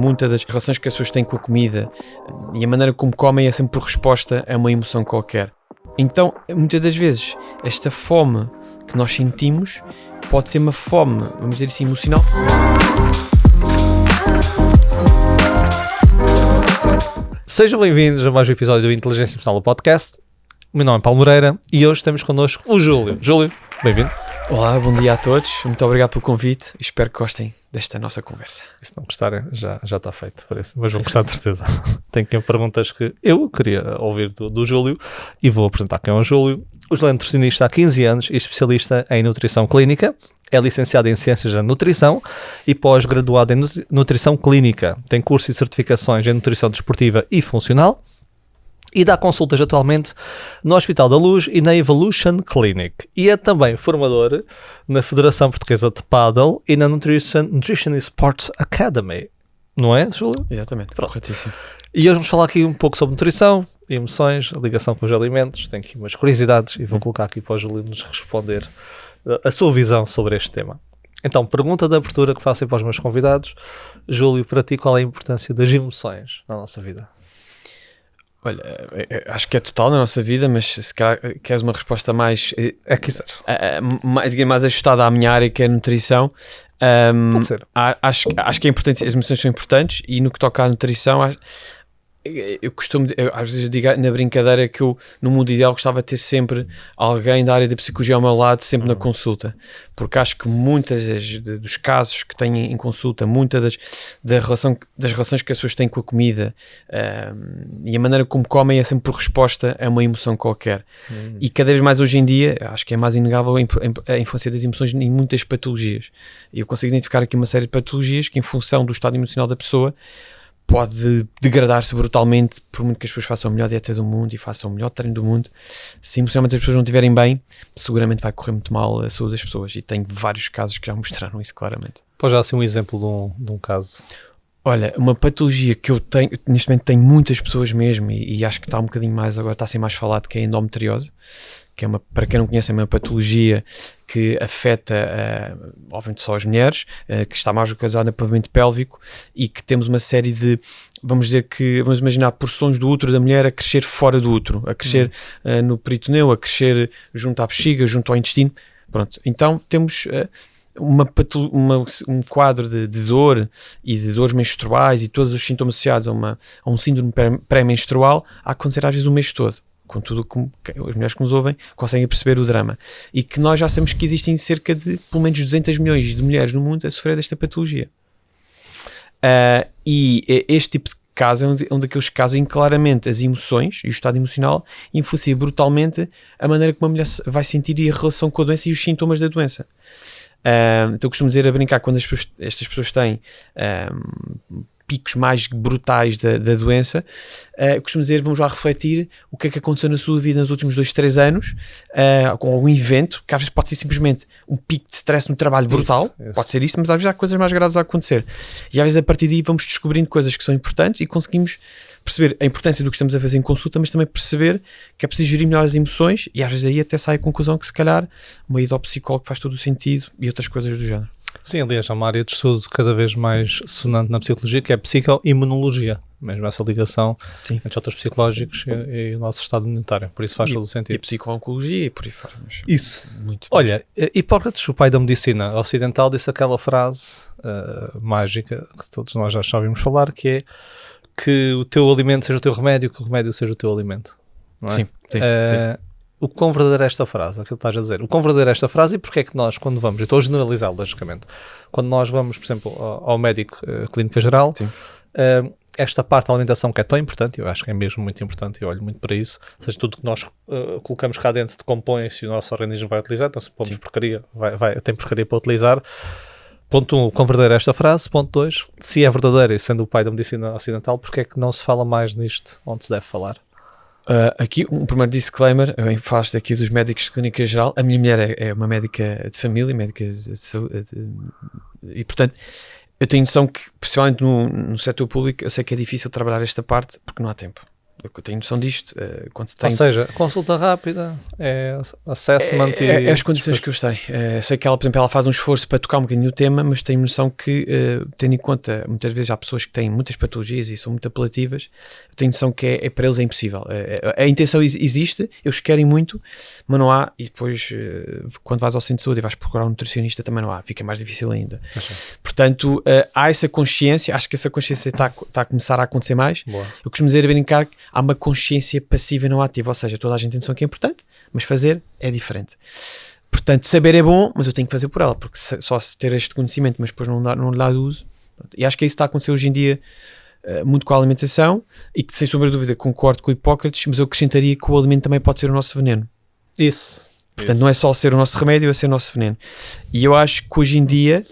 muitas das relações que as pessoas têm com a comida e a maneira como comem é sempre por resposta a uma emoção qualquer. Então, muitas das vezes, esta fome que nós sentimos pode ser uma fome, vamos dizer assim, emocional. Sejam bem-vindos a mais um episódio do Inteligência Emocional do Podcast. O meu nome é Paulo Moreira e hoje temos connosco o Júlio. Júlio, bem-vindo. Olá, bom dia a todos. Muito obrigado pelo convite e espero que gostem desta nossa conversa. E se não gostarem, já está feito, parece. Mas vão gostar de certeza. Tenho aqui perguntas que eu queria ouvir do Júlio e vou apresentar quem é o Júlio. O Júlio é nutricionista há 15 anos e especialista em nutrição clínica. É licenciado em Ciências da Nutrição e pós-graduado em Nutrição Clínica. Tem cursos e certificações em Nutrição Desportiva e Funcional e dá consultas atualmente no Hospital da Luz e na Evolution Clinic. E é também formador na Federação Portuguesa de Paddle e na Nutrition Sports Academy. Não é, Júlio? Exatamente, corretíssimo. E hoje vamos falar aqui um pouco sobre nutrição, emoções, a ligação com os alimentos. Tenho aqui umas curiosidades e vou colocar aqui para o Júlio nos responder a sua visão sobre este tema. Então, pergunta de abertura que faço para os meus convidados. Júlio, para ti, qual é a importância das emoções na nossa vida? Olha, acho que é total na nossa vida, mas se calhar queres uma resposta mais, mais ajustada à minha área, que é a nutrição. Pode ser. Acho que é importante, as emoções são importantes e no que toca à nutrição, eu costumo, às vezes digo na brincadeira que eu, no mundo ideal, gostava de ter sempre alguém da área da psicologia ao meu lado, sempre na consulta, porque acho que muitas dos casos que tenho em consulta, muitas das relações que as pessoas têm com a comida e a maneira como comem é sempre por resposta a uma emoção qualquer. E cada vez mais hoje em dia, acho que é mais inegável a influência das emoções em muitas patologias. E eu consigo identificar aqui uma série de patologias que, em função do estado emocional da pessoa, pode degradar-se brutalmente, por muito que as pessoas façam a melhor dieta do mundo e façam o melhor treino do mundo. Se emocionalmente as pessoas não estiverem bem, seguramente vai correr muito mal a saúde das pessoas, e tenho vários casos que já mostraram isso claramente. Pode já ser um exemplo de um caso? Olha, uma patologia que eu tenho, neste momento tenho muitas pessoas mesmo, e acho que está um bocadinho mais agora, está a ser mais falado, que é a endometriose, que é para quem não conhece, é uma patologia que afeta, obviamente, só as mulheres, que está mais localizada no pavimento pélvico e que temos uma série de, vamos imaginar porções do útero da mulher a crescer fora do útero, a crescer no peritoneu, a crescer junto à bexiga, junto ao intestino. Pronto, então temos um quadro de dor e de dores menstruais e todos os sintomas associados a um síndrome pré-menstrual a acontecer às vezes o mês todo. Contudo, como as mulheres que nos ouvem conseguem perceber o drama, e que nós já sabemos que existem cerca de pelo menos 200 milhões de mulheres no mundo a sofrer desta patologia, e este tipo de caso é um daqueles casos em que claramente as emoções e o estado emocional influenciam brutalmente a maneira como a mulher vai sentir e a relação com a doença e os sintomas da doença. Então eu costumo dizer, a brincar, quando estas pessoas têm picos mais brutais da doença, costumo dizer, vamos lá refletir o que é que aconteceu na sua vida nos últimos 2-3 anos, com algum evento, que às vezes pode ser simplesmente um pico de stress no trabalho brutal, isso. Pode ser isso, mas às vezes há coisas mais graves a acontecer, e às vezes a partir daí vamos descobrindo coisas que são importantes e conseguimos perceber a importância do que estamos a fazer em consulta, mas também perceber que é preciso gerir melhor as emoções, e às vezes aí até sai a conclusão que se calhar uma ida ao psicólogo faz todo o sentido e outras coisas do género. Sim, aliás, há uma área de estudo cada vez mais sonante na psicologia, que é a psicoimunologia, mesmo essa ligação entre os fatores psicológicos e o nosso estado imunitário, por isso faz todo o sentido. E psico-oncologia e por aí fora. Isso. Muito Olha, Hipócrates, o pai da medicina ocidental, disse aquela frase mágica que todos nós já ouvimos falar, que é que o teu alimento seja o teu remédio, que o remédio seja o teu alimento. Não é? Sim. O quão verdadeiro é esta frase? Aquilo que estás a dizer. O quão verdadeiro é esta frase e porque é que nós, quando vamos, eu estou a generalizá-lo, logicamente, quando nós vamos, por exemplo, ao médico clínica geral, esta parte da alimentação que é tão importante, eu acho que é mesmo muito importante, eu olho muito para isso, ou seja, tudo que nós colocamos cá dentro decompõe-se e o nosso organismo vai utilizar, então se pomos porcaria, tem porcaria para utilizar. Ponto 1, quão verdadeira é esta frase. Ponto 2, se é verdadeira e sendo o pai da medicina ocidental, porque é que não se fala mais nisto onde se deve falar? Aqui um primeiro disclaimer, eu faço aqui dos médicos de clínica geral. A minha mulher é uma médica de família, médica de saúde, e portanto eu tenho noção que, principalmente no setor público, eu sei que é difícil trabalhar esta parte porque não há tempo. Eu tenho noção disto. Quando se tem... Ou seja, consulta rápida, é assessment é as condições que eu tenho. Sei que ela, por exemplo, ela faz um esforço para tocar um bocadinho o tema, mas tenho noção que, tendo em conta, muitas vezes há pessoas que têm muitas patologias e são muito apelativas, eu tenho noção que para eles é impossível. A intenção existe, eles querem muito, mas não há, e depois, quando vais ao centro de saúde e vais procurar um nutricionista, também não há, fica mais difícil ainda. Portanto, há essa consciência, acho que essa consciência está a começar a acontecer mais. Boa. Eu costumo dizer a brincar que há uma consciência passiva e não ativa, ou seja, toda a gente tem noção que é importante, mas fazer é diferente. Portanto, saber é bom, mas eu tenho que fazer por ela, porque só se ter este conhecimento, mas depois não lhe dá uso. E acho que é isso que está a acontecer hoje em dia, muito com a alimentação, e que sem sombra de dúvida concordo com o Hipócrates, mas eu acrescentaria que o alimento também pode ser o nosso veneno. Isso. Portanto, não é só ser o nosso remédio, é ser o nosso veneno. E eu acho que hoje em dia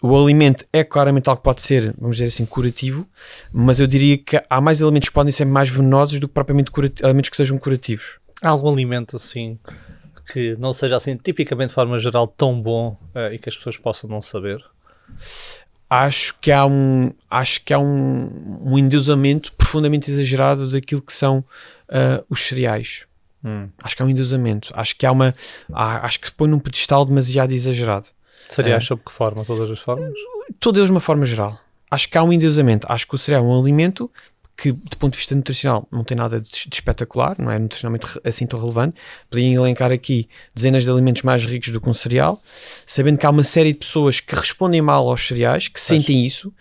o alimento é claramente algo que pode ser, vamos dizer assim, curativo, mas eu diria que há mais alimentos que podem ser mais venenosos do que propriamente alimentos que sejam curativos. Há algum alimento assim que não seja assim, tipicamente de forma geral, tão bom e que as pessoas possam não saber? Acho que há um endeusamento profundamente exagerado daquilo que são os cereais. Acho que há um endeusamento. Acho que se põe num pedestal demasiado exagerado. Cereais sob que forma? Todas as formas? Todas de uma forma geral. Acho que há um endeusamento. Acho que o cereal é um alimento que, do ponto de vista nutricional, não tem nada de espetacular, não é nutricionalmente assim tão relevante. Podia elencar aqui dezenas de alimentos mais ricos do que um cereal, sabendo que há uma série de pessoas que respondem mal aos cereais, que sentem isso.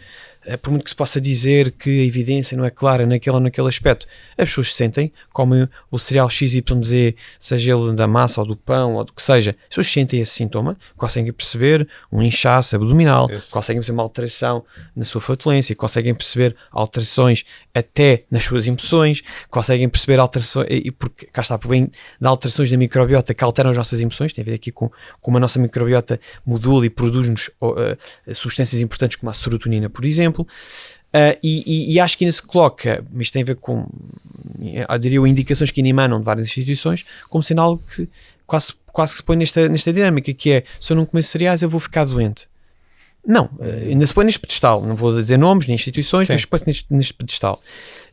Por muito que se possa dizer que a evidência não é clara naquele ou naquele aspecto, as pessoas sentem, como o cereal XYZ, seja ele da massa ou do pão ou do que seja, as pessoas sentem esse sintoma, conseguem perceber um inchaço abdominal, conseguem perceber uma alteração na sua flatulência, conseguem perceber alterações até nas suas emoções, conseguem perceber alterações, e porque cá está, vem de alterações da microbiota que alteram as nossas emoções, tem a ver aqui com a nossa microbiota modula e produz-nos substâncias importantes como a serotonina, por exemplo. E acho que ainda se coloca, mas isto tem a ver com, eu diria, indicações que ainda emanam de várias instituições, como sendo algo que quase que se põe nesta dinâmica, que é, se eu não comer cereais eu vou ficar doente. Não, ainda se põe neste pedestal, não vou dizer nomes nem instituições, mas põe-se neste pedestal.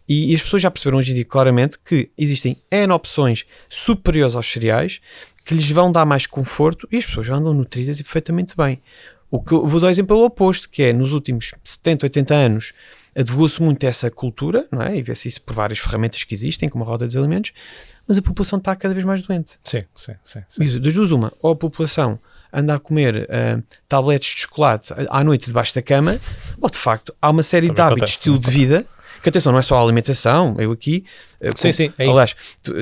E as pessoas já perceberam hoje em dia claramente que existem N opções superiores aos cereais que lhes vão dar mais conforto e as pessoas já andam nutridas e perfeitamente bem. O que eu vou dar exemplo é o oposto, que é nos últimos 70, 80 anos advogou-se muito essa cultura, não é? E vê-se isso por várias ferramentas que existem, como a roda dos alimentos, mas a população está cada vez mais doente. Sim. Das duas uma, ou a população anda a comer tabletes de chocolate à noite debaixo da cama, ou de facto há uma série de hábitos, estilo de vida, que atenção, não é só a alimentação, eu aqui... Sim, é aliás, isso.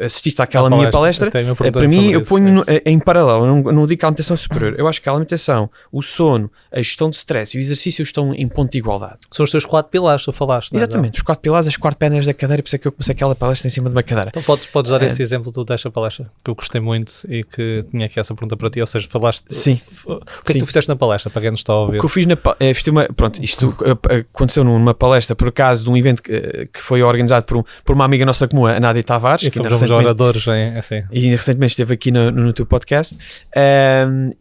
Assististe àquela minha palestra, para mim eu ponho em paralelo, eu não digo que a alimentação é superior, eu acho que a alimentação, o sono, a gestão de stress e o exercício estão em ponto de igualdade. São os teus 4 pilares, tu falaste. Exatamente, os 4 pilares, as 4 pernas da cadeira, por isso é que eu comecei aquela palestra em cima de uma cadeira. Então podes dar esse exemplo desta palestra, que eu gostei muito e que tinha aqui essa pergunta para ti, ou seja, falaste... Sim. O que é que tu fizeste na palestra, para quem nos está a ouvir? O que eu fiz pronto, isto aconteceu numa palestra, por acaso, de um evento que foi organizado por uma amiga nossa comum, a Nádia Tavares, e que ainda fomos oradores assim. E recentemente esteve aqui no teu podcast,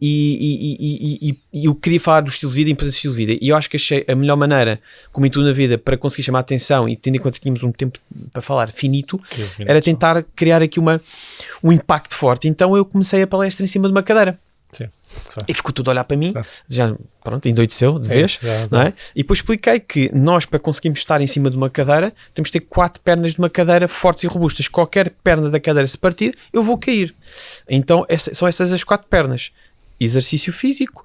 e eu queria falar do estilo de vida e importância do estilo de vida, e eu acho que achei a melhor maneira, como em tudo na vida, para conseguir chamar a atenção e tendo em conta que tínhamos um tempo para falar finito, era tentar criar aqui um impacto forte. Então eu comecei a palestra em cima de uma cadeira. Sim. E ficou tudo a olhar para mim, já pronto, endoideceu de vez, não é? E depois expliquei que nós, para conseguirmos estar em cima de uma cadeira, temos de ter 4 pernas de uma cadeira fortes e robustas. Qualquer perna da cadeira se partir, eu vou cair. Então são essas as 4 pernas: exercício físico,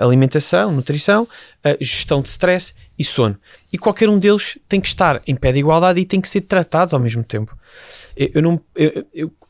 alimentação, nutrição, gestão de stress e sono. E qualquer um deles tem que estar em pé de igualdade e tem que ser tratados ao mesmo tempo. Eu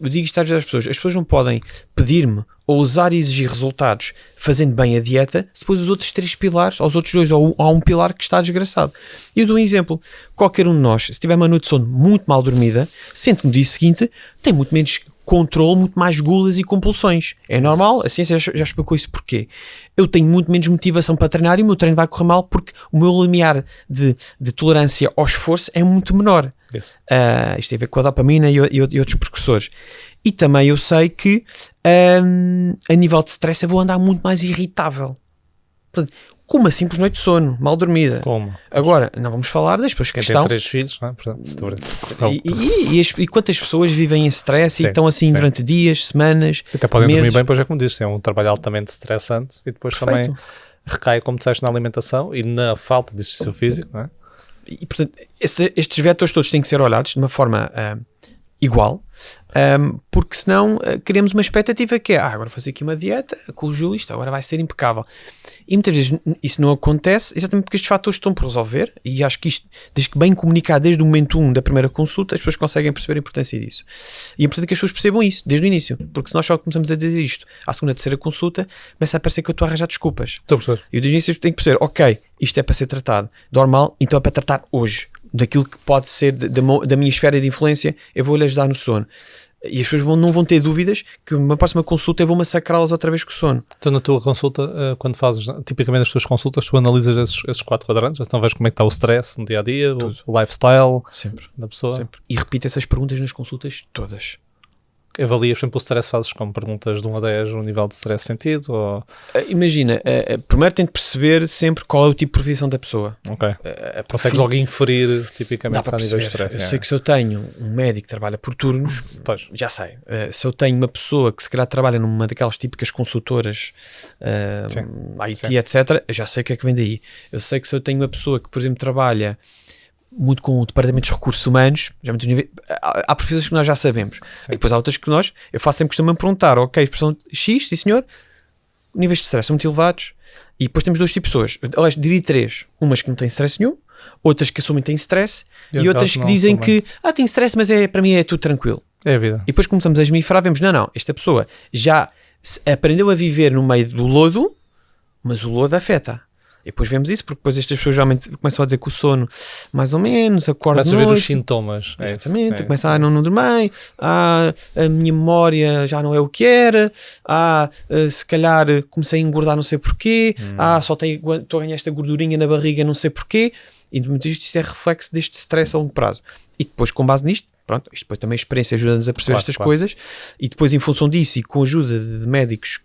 digo isto às vezes às pessoas: as pessoas não podem pedir-me ou usar e exigir resultados fazendo bem a dieta se depois os outros 3 pilares, aos outros 2, ou há um pilar que está desgraçado. E eu dou um exemplo: qualquer um de nós, se tiver uma noite de sono muito mal dormida, sente no dia seguinte, tem muito menos controle, muito mais gulas e compulsões. É normal, a ciência já explicou isso. Porquê? Eu tenho muito menos motivação para treinar e o meu treino vai correr mal porque o meu limiar de tolerância ao esforço é muito menor. Isto tem a ver com a dopamina e outros precursores. E também eu sei que a nível de stress eu vou andar muito mais irritável. Portanto, com uma simples noite de sono, mal dormida. Como? Agora, não vamos falar das pessoas que Quem estão... tem 3 filhos, não é? Portanto, E quantas pessoas vivem em stress Sim, e estão assim sim. durante dias, semanas, até podem meses. dormir bem, pois é como disse, é um trabalho altamente estressante e depois Perfeito. também recai, como disseste, na alimentação e na falta de exercício físico, não é? E portanto, estes vetores todos têm que ser olhados de uma forma igual, porque senão criamos uma expectativa que é, agora vou fazer aqui uma dieta com o Júlio, isto agora vai ser impecável. E muitas vezes isso não acontece exatamente porque estes fatores estão por resolver, e acho que isto, desde que bem comunicado desde o momento 1 da primeira consulta, as pessoas conseguem perceber a importância disso. E é importante que as pessoas percebam isso desde o início, porque se nós só começamos a dizer isto à segunda, terceira consulta, começa a parecer que eu estou a arranjar desculpas. Estou a perceber. E desde o início tenho que perceber, ok, isto é para ser tratado, normal, então é para tratar hoje. Daquilo que pode ser da minha esfera de influência, eu vou-lhe ajudar no sono. E as pessoas não vão ter dúvidas que uma próxima consulta eu vou massacrá-las outra vez com o sono. Então, na tua consulta, quando fazes, tipicamente as tuas consultas, tu analisas esses 4 quadrantes, então vês como é que está o stress no dia a dia, o lifestyle Sempre. da pessoa. Sempre. E repito essas perguntas nas consultas todas. Avalias, por exemplo, o stress, fazes como perguntas de 1 a 10 o nível de stress sentido? Ou... Imagina, primeiro tento perceber sempre qual é o tipo de profissão da pessoa. Ok. Consegues logo inferir, tipicamente, Dá para a nível de perceber. stress. Eu sei que se eu tenho um médico que trabalha por turnos, Pois. já sei. Se eu tenho uma pessoa que se calhar trabalha numa daquelas típicas consultoras, IT, Sim. etc., eu já sei o que é que vem daí. Eu sei que se eu tenho uma pessoa que, por exemplo, trabalha muito com o departamento de recursos humanos, já muitos níveis, há profissões que nós já sabemos. Sim. E depois há outras que eu faço sempre questão de me perguntar, ok, expressão X, sim senhor, níveis de stress são muito elevados, e depois temos 2 tipos de pessoas, aliás, diria 3, umas que não têm stress nenhum, outras que assumem que têm stress, e outras que dizem que, tem stress, mas para mim é tudo tranquilo. É a vida. E depois começamos a esmifrar, vemos, não, esta pessoa já aprendeu a viver no meio do lodo, mas o lodo afeta. E depois vemos isso, porque depois estas pessoas geralmente começam a dizer que o sono, mais ou menos, acorda de Começas a ver noite. os sintomas. Exatamente, começa não dormi bem, a minha memória já não é o que era, se calhar comecei a engordar não sei porquê, só estou a ganhar esta gordurinha na barriga não sei porquê, e isto é reflexo deste stress a longo prazo. E depois, com base nisto, pronto, isto depois também a experiência ajuda-nos a perceber estas coisas, e depois em função disso e com a ajuda de médicos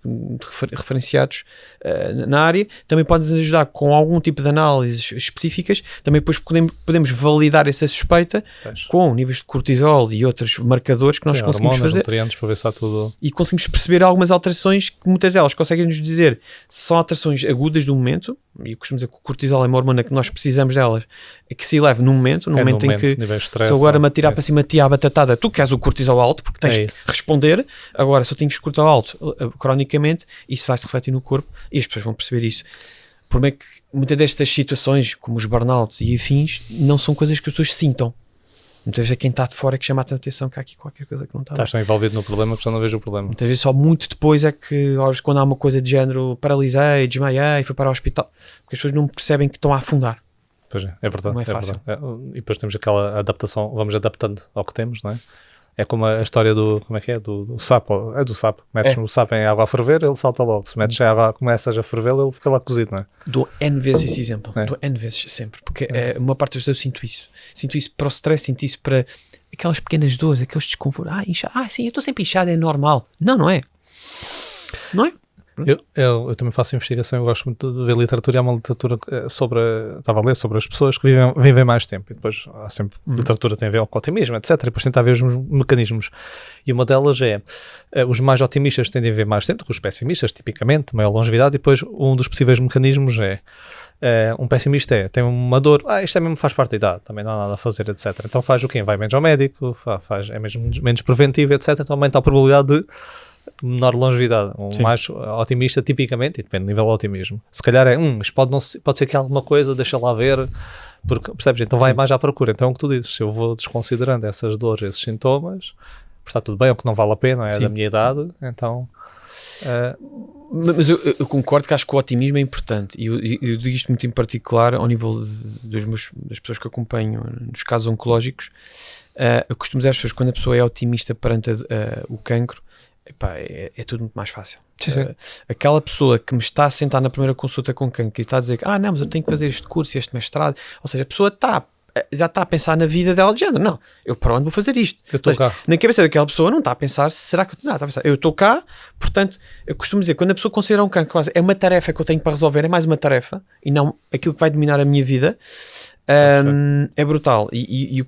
referenciados na área, também podem nos ajudar com algum tipo de análises específicas, também depois podemos validar essa suspeita com níveis de cortisol e outros marcadores que nós conseguimos fazer, nutrientes, para ver se há tudo... e conseguimos perceber algumas alterações que muitas delas conseguem nos dizer se são alterações agudas do momento, e eu costumo dizer que o cortisol é uma hormona que nós precisamos delas, que se eleva no momento em que se eu agora me atirar para cima de ti à batatada, tu queres o cortisol alto porque tens que responder, agora se eu tenho cortisol alto cronicamente, isso vai se refletir no corpo e as pessoas vão perceber isso. O problema é que muitas destas situações, como os burnouts e afins, não são coisas que as pessoas sintam. Muitas vezes é quem está de fora é que chama a atenção que há aqui qualquer coisa que não está. Estás tão envolvido no problema que já não vejo o problema. Muitas vezes só muito depois é que, quando há uma coisa de género, paralisei, desmaiei, fui para o hospital, porque as pessoas não percebem que estão a afundar. Pois é verdade. Não é fácil. E depois temos aquela adaptação, vamos adaptando ao que temos, não é? É como a história do, como é que é? Do sapo, do sapo. Metes o sapo em água a ferver, ele salta logo. Se metes em água, começas a ferver, ele fica lá cozido, não é? Dou N vezes esse exemplo. Dou N vezes sempre. Porque uma parte das vezes eu sinto isso. Sinto isso para o stress, sinto isso para aquelas pequenas dores, aqueles desconfortos. Sim, eu estou sempre inchado, é normal. Não é. Não é? Eu também faço investigação, eu gosto muito de ver literatura, e há uma literatura estava a ler sobre as pessoas que vivem mais tempo, e depois há sempre literatura que tem a ver com o otimismo, etc, e depois tenta ver os mecanismos, e uma delas é, os mais otimistas tendem a viver mais tempo que os pessimistas, tipicamente, maior longevidade, e depois um dos possíveis mecanismos é, um pessimista tem uma dor, isto mesmo faz parte da idade, também não há nada a fazer, etc, então faz o quê? Vai menos ao médico, é mesmo menos preventivo, etc, então aumenta a probabilidade de menor longevidade. Mais otimista, tipicamente, e depende do nível de otimismo. Se calhar isto pode ser que há alguma coisa, deixa lá ver, porque, percebes? Então vai mais à procura. Então é o que tu dizes, se eu vou desconsiderando essas dores, esses sintomas, está tudo bem, é o que não vale a pena, é da minha idade, então... Mas eu concordo que acho que o otimismo é importante, e eu digo isto muito em particular ao nível das pessoas que acompanho nos casos oncológicos. Eu costumo dizer às pessoas, quando a pessoa é otimista perante o cancro, é tudo muito mais fácil. Aquela pessoa que me está a sentar na primeira consulta com cancro e está a dizer que não, mas eu tenho que fazer este curso e este mestrado, ou seja, a pessoa está já está a pensar na vida dela de género. Não, eu para onde vou fazer isto? Eu estou cá. Na cabeça daquela pessoa não está a pensar, será que... Não, está a pensar, eu estou cá, portanto, eu costumo dizer, quando a pessoa considera um cancro, é uma tarefa que eu tenho para resolver, é mais uma tarefa, e não aquilo que vai dominar a minha vida, é brutal. E eu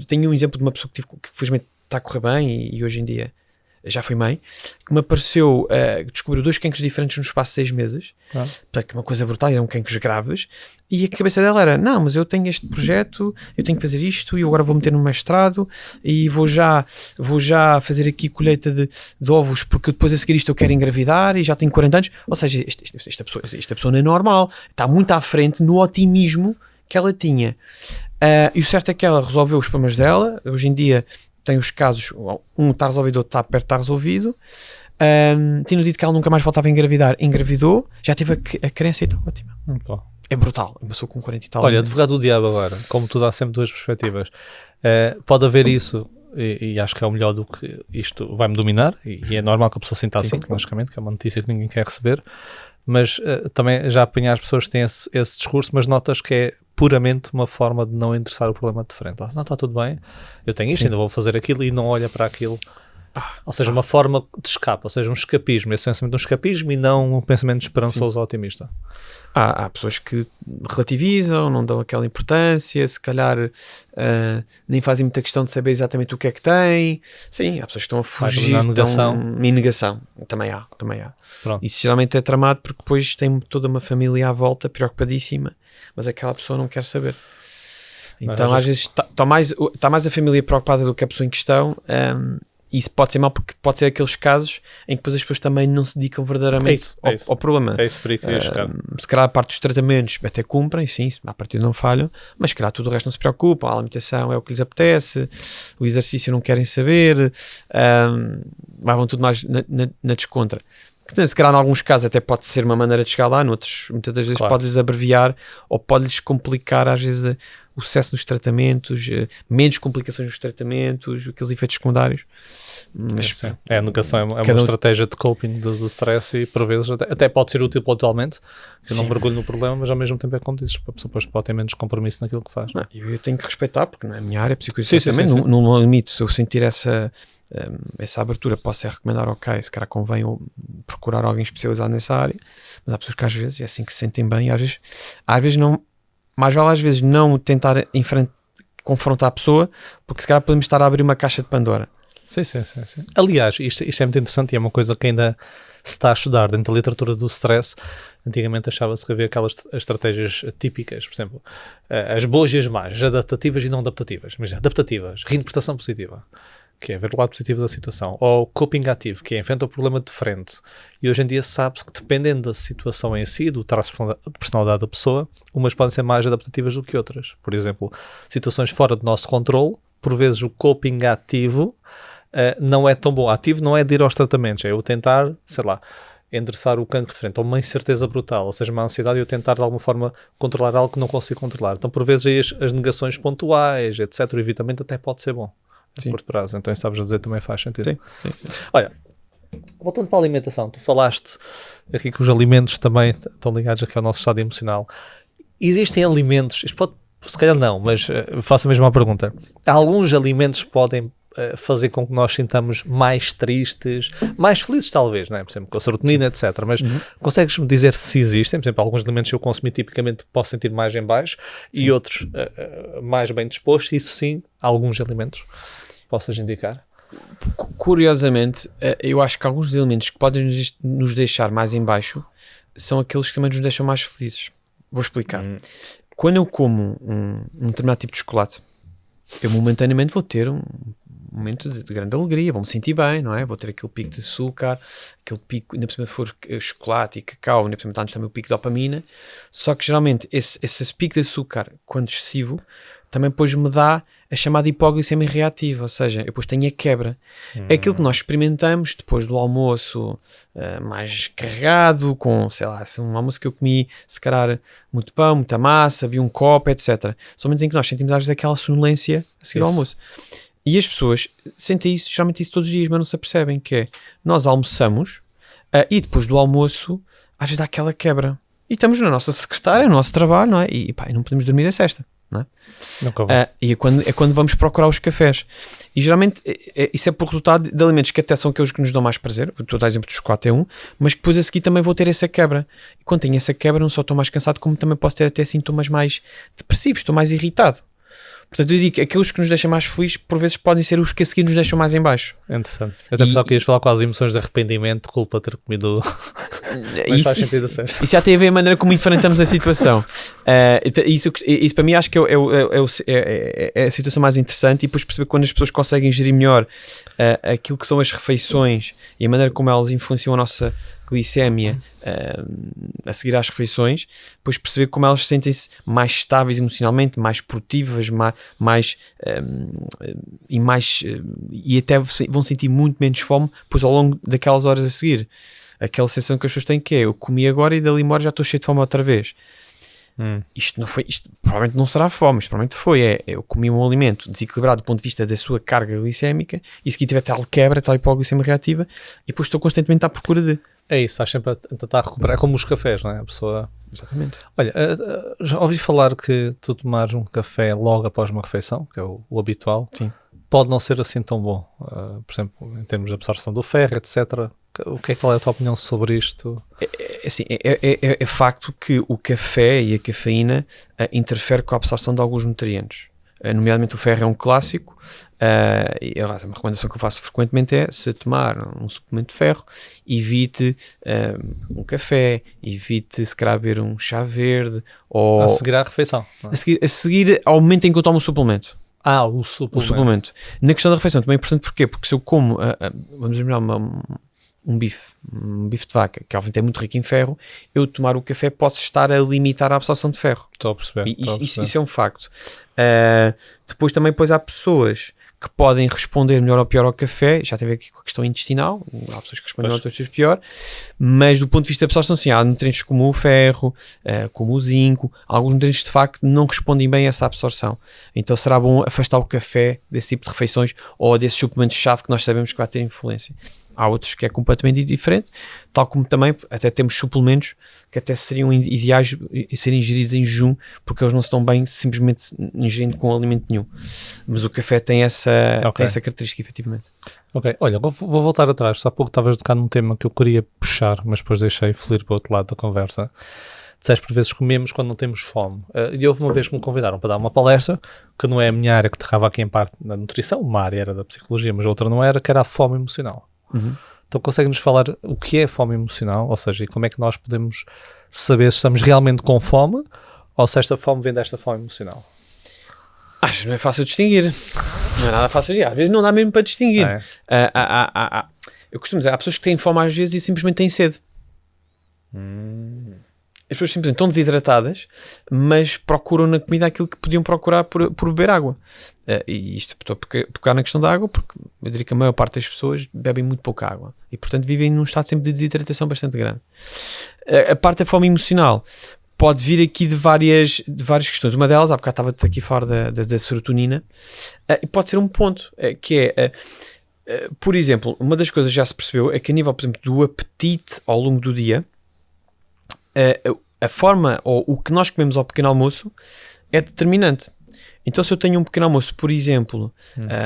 tenho um exemplo de uma pessoa que felizmente está a correr bem, e hoje em dia já foi mãe, que me apareceu, descobriu 2 cancros diferentes no espaço de 6 meses, portanto, que uma coisa brutal, eram cancros graves, e a cabeça dela era, não, mas eu tenho este projeto, eu tenho que fazer isto, e eu agora vou meter no mestrado, e vou já fazer aqui colheita de ovos, porque depois a seguir isto eu quero engravidar, e já tenho 40 anos, ou seja, esta pessoa não é normal, está muito à frente no otimismo que ela tinha. E o certo é que ela resolveu os problemas dela, hoje em dia tem os casos, um está resolvido, outro está perto de estar resolvido. Tinha dito que ela nunca mais voltava a engravidar, engravidou, já teve a carência e está ótima. É brutal, uma pessoa com 40 e tal. Olha, advogado do diabo agora, como tu dá sempre 2 perspectivas, pode haver isso, e acho que é o melhor do que isto vai-me dominar, e é normal que a pessoa sinta assim, logicamente, que é uma notícia que ninguém quer receber, mas também já apanhar as pessoas que têm esse discurso, mas notas que é puramente uma forma de não endereçar o problema de frente. Não, está tudo bem, eu tenho isto, ainda vou fazer aquilo, e não olha para aquilo. Ou seja, uma forma de escape, ou seja, um escapismo, esse pensamento de um escapismo e não um pensamento esperançoso ou otimista. Há pessoas que relativizam, não dão aquela importância, se calhar nem fazem muita questão de saber exatamente o que é que têm. Sim, há pessoas que estão a fugir, em negação. Também há. Pronto. Isso geralmente é tramado porque depois tem toda uma família à volta preocupadíssima, mas aquela pessoa não quer saber. Então às vezes está mais a família preocupada do que a pessoa em questão. Isso pode ser mau porque pode ser aqueles casos em que depois as pessoas também não se dedicam verdadeiramente ao problema. É isso por aí que chegar. Se calhar a parte dos tratamentos até cumprem, sim, a partir não falham, mas se calhar tudo o resto não se preocupam, a alimentação é o que lhes apetece, o exercício não querem saber, vão tudo mais na descontra. Se calhar em alguns casos até pode ser uma maneira de chegar lá, noutros muitas das vezes pode-lhes abreviar ou pode-lhes complicar às vezes o sucesso nos tratamentos, menos complicações nos tratamentos, aqueles efeitos secundários. Mas, a negação é uma estratégia de coping do stress e por vezes até pode ser útil pontualmente, eu não mergulho no problema, mas ao mesmo tempo é como dizes, a pessoa depois pode ter menos compromisso naquilo que faz. Eu tenho que respeitar, porque não é a minha área, psicologia também, no limite, se eu sentir essa abertura, posso recomendar, ok, se calhar convém procurar alguém especializado nessa área, mas há pessoas que às vezes é assim que se sentem bem, e às vezes não, mais vale às vezes não tentar confrontar a pessoa, porque se calhar podemos estar a abrir uma caixa de Pandora. Sim. Aliás, isto é muito interessante e é uma coisa que ainda se está a estudar dentro da literatura do stress. Antigamente achava-se que havia aquelas estratégias típicas, por exemplo, as boas e as más, adaptativas e não adaptativas, mas adaptativas, reinterpretação positiva, que é ver o lado positivo da situação, ou coping ativo, que é enfrenta o problema de frente. E hoje em dia sabe-se que dependendo da situação em si, do traço de personalidade da pessoa, umas podem ser mais adaptativas do que outras. Por exemplo, situações fora do nosso controle, por vezes o coping ativo não é tão bom. Ativo não é de ir aos tratamentos, é eu tentar, sei lá, endereçar o cancro de frente, ou uma incerteza brutal, ou seja, uma ansiedade, e eu tentar de alguma forma controlar algo que não consigo controlar. Então, por vezes, aí as negações pontuais, etc., o evitamento até pode ser bom. Por trás, então sabes a dizer, também faz sentido. Sim. Olha, voltando para a alimentação, tu falaste aqui que os alimentos também estão ligados aqui ao nosso estado emocional. Existem alimentos, isto pode, se calhar não, mas faço a mesma pergunta. Alguns alimentos podem fazer com que nós sintamos mais tristes, mais felizes talvez, não é? Por exemplo, com a serotonina, etc. Mas consegues-me dizer se existem? Por exemplo, alguns alimentos que eu consumi tipicamente posso sentir mais em baixo e outros mais bem dispostos, e sim, alguns alimentos possas indicar? Curiosamente, eu acho que alguns dos elementos que podem nos deixar mais em baixo são aqueles que também nos deixam mais felizes. Vou explicar. Quando eu como um determinado tipo de chocolate, eu momentaneamente vou ter um momento de grande alegria, vou-me sentir bem, não é? Vou ter aquele pico de açúcar, aquele pico, ainda por cima for chocolate e cacau, ainda por cima também o pico de dopamina, só que geralmente esse pico de açúcar, quando excessivo, também depois me dá a chamada hipoglicemia reativa, ou seja, eu depois tenho a quebra. É aquilo que nós experimentamos depois do almoço mais carregado, com, sei lá, um almoço que eu comi, se calhar, muito pão, muita massa, vi um copo, etc. São momentos em que nós sentimos às vezes aquela sonolência a seguir ao almoço. E as pessoas sentem isso, geralmente isso todos os dias, mas não se apercebem que é, nós almoçamos e depois do almoço, às vezes dá aquela quebra. E estamos na nossa secretária, no nosso trabalho, não é? E não podemos dormir a sesta. não é? Nunca vou. E é quando vamos procurar os cafés. E geralmente isso é por resultado de alimentos que até são aqueles que nos dão mais prazer. Estou a dar exemplo do chocolate é um, mas que depois a seguir também vou ter essa quebra. E quando tenho essa quebra, não só estou mais cansado, como também posso ter até sintomas mais depressivos, estou mais irritado. Portanto, eu digo que aqueles que nos deixam mais felizes, por vezes podem ser os que a seguir nos deixam mais em baixo. É interessante. Eu até pensava que ias falar com as emoções de arrependimento, culpa de ter comido. Mas faz sentido isso já tem a ver a maneira como enfrentamos a situação. Isso para mim acho que é a situação mais interessante, e depois perceber quando as pessoas conseguem gerir melhor aquilo que são as refeições e a maneira como elas influenciam a nossa glicémia a seguir às refeições, depois perceber como elas sentem-se mais estáveis emocionalmente, mais produtivas, e até vão sentir muito menos fome depois ao longo daquelas horas a seguir. Aquela sensação que as pessoas têm que eu comi agora e dali uma hora já estou cheio de fome outra vez. Isto provavelmente não será fome, isto provavelmente eu comi um alimento desequilibrado do ponto de vista da sua carga glicémica, e se aqui tiver tal quebra, tal hipoglicemia reativa, e depois estou constantemente à procura de... É isso, estás sempre a tentar recuperar, como os cafés, não é? A pessoa... Exatamente. Olha, já ouvi falar que tu tomares um café logo após uma refeição, que é o habitual. Sim. Pode não ser assim tão bom. Por exemplo, em termos de absorção do ferro, etc. Qual é a tua opinião sobre isto? É facto que o café e a cafeína interferem com a absorção de alguns nutrientes. Nomeadamente o ferro é um clássico. Uma recomendação que eu faço frequentemente é: se tomar um suplemento de ferro, evite um café, evite se calhar beber um chá verde, ou a seguir à refeição, não é? a seguir ao momento em que eu tomo o suplemento. O suplemento. Na questão da refeição também é importante. Porquê? Porque se eu como, vamos imaginar um bife de vaca, que obviamente é muito rico em ferro, eu tomar o café posso estar a limitar a absorção de ferro. Estou a perceber. Isso é um facto. Depois também há pessoas que podem responder melhor ou pior ao café. Já teve aqui com a questão intestinal, há pessoas que respondem outras pessoas pior, mas do ponto de vista da absorção, sim, há nutrientes como o ferro, como o zinco, alguns nutrientes de facto não respondem bem a essa absorção. Então será bom afastar o café desse tipo de refeições ou desses suplementos-chave que nós sabemos que vai ter influência. Há outros que é completamente diferente, tal como também até temos suplementos que até seriam ideais serem ingeridos em jejum, porque eles não estão bem simplesmente ingerindo com alimento nenhum. Mas o café tem essa característica, efetivamente. Ok, olha, vou voltar atrás. Só há pouco estavas a tocar num tema que eu queria puxar, mas depois deixei fluir para o outro lado da conversa. Disseste por vezes comemos quando não temos fome. E houve uma vez que me convidaram para dar uma palestra, que não é a minha área, que terrava aqui em parte da nutrição, uma área era da psicologia, mas outra não era, que era a fome emocional. Então consegue-nos falar o que é fome emocional, ou seja, e como é que nós podemos saber se estamos realmente com fome ou se esta fome vem desta fome emocional? Acho que não é fácil distinguir. Não é nada fácil. Às vezes não dá mesmo para distinguir. Eu costumo dizer, há pessoas que têm fome às vezes e simplesmente têm sede. As pessoas simplesmente estão desidratadas, mas procuram na comida aquilo que podiam procurar por beber água. E isto estou a pegar na questão da água, porque eu diria que a maior parte das pessoas bebem muito pouca água e, portanto, vivem num estado sempre de desidratação bastante grande. A parte da fome emocional pode vir aqui de várias questões. Uma delas, há bocado estava aqui a falar da serotonina, e pode ser um ponto, que é, por exemplo, uma das coisas que já se percebeu é que a nível, por exemplo, do apetite ao longo do dia, a forma ou o que nós comemos ao pequeno almoço é determinante. Então, se eu tenho um pequeno almoço, por exemplo,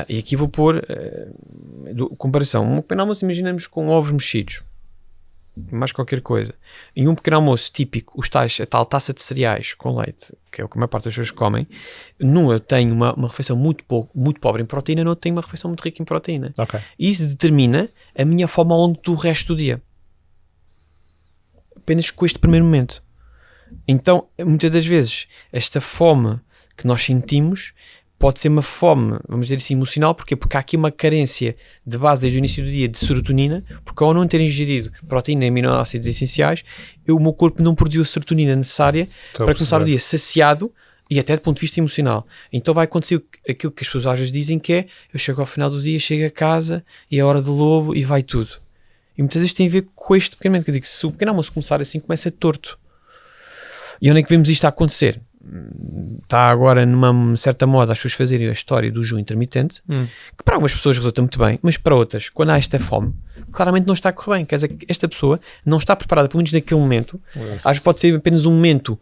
e aqui vou pôr comparação, um pequeno almoço, imaginamos com ovos mexidos, mais qualquer coisa, e um pequeno almoço típico, a tal taça de cereais com leite, que é o que a maior parte das pessoas comem. Num eu tenho uma refeição muito pobre em proteína, no outro tenho uma refeição muito rica em proteína. E isso determina a minha fome ao longo do resto do dia, apenas com este primeiro momento. Então, muitas das vezes, esta fome que nós sentimos pode ser uma fome, vamos dizer assim, emocional. Porquê? Porque há aqui uma carência de base desde o início do dia de serotonina, porque ao não ter ingerido proteína e aminoácidos essenciais, o meu corpo não produziu a serotonina necessária para começar o dia saciado e até do ponto de vista emocional. Então vai acontecer aquilo que as pessoas às vezes dizem, que é: eu chego ao final do dia, chego a casa e é hora de lobo e vai tudo. E muitas vezes tem a ver com este pequeno momento que eu digo: se o pequeno almoço começar assim, começa torto. E onde é que vemos isto a acontecer? Está agora numa certa moda as pessoas fazerem a história do jejum intermitente, que para algumas pessoas resulta muito bem, mas para outras, quando há esta fome, claramente não está a correr bem. Quer dizer que esta pessoa não está preparada, pelo menos naquele momento. Acho que pode ser apenas um momento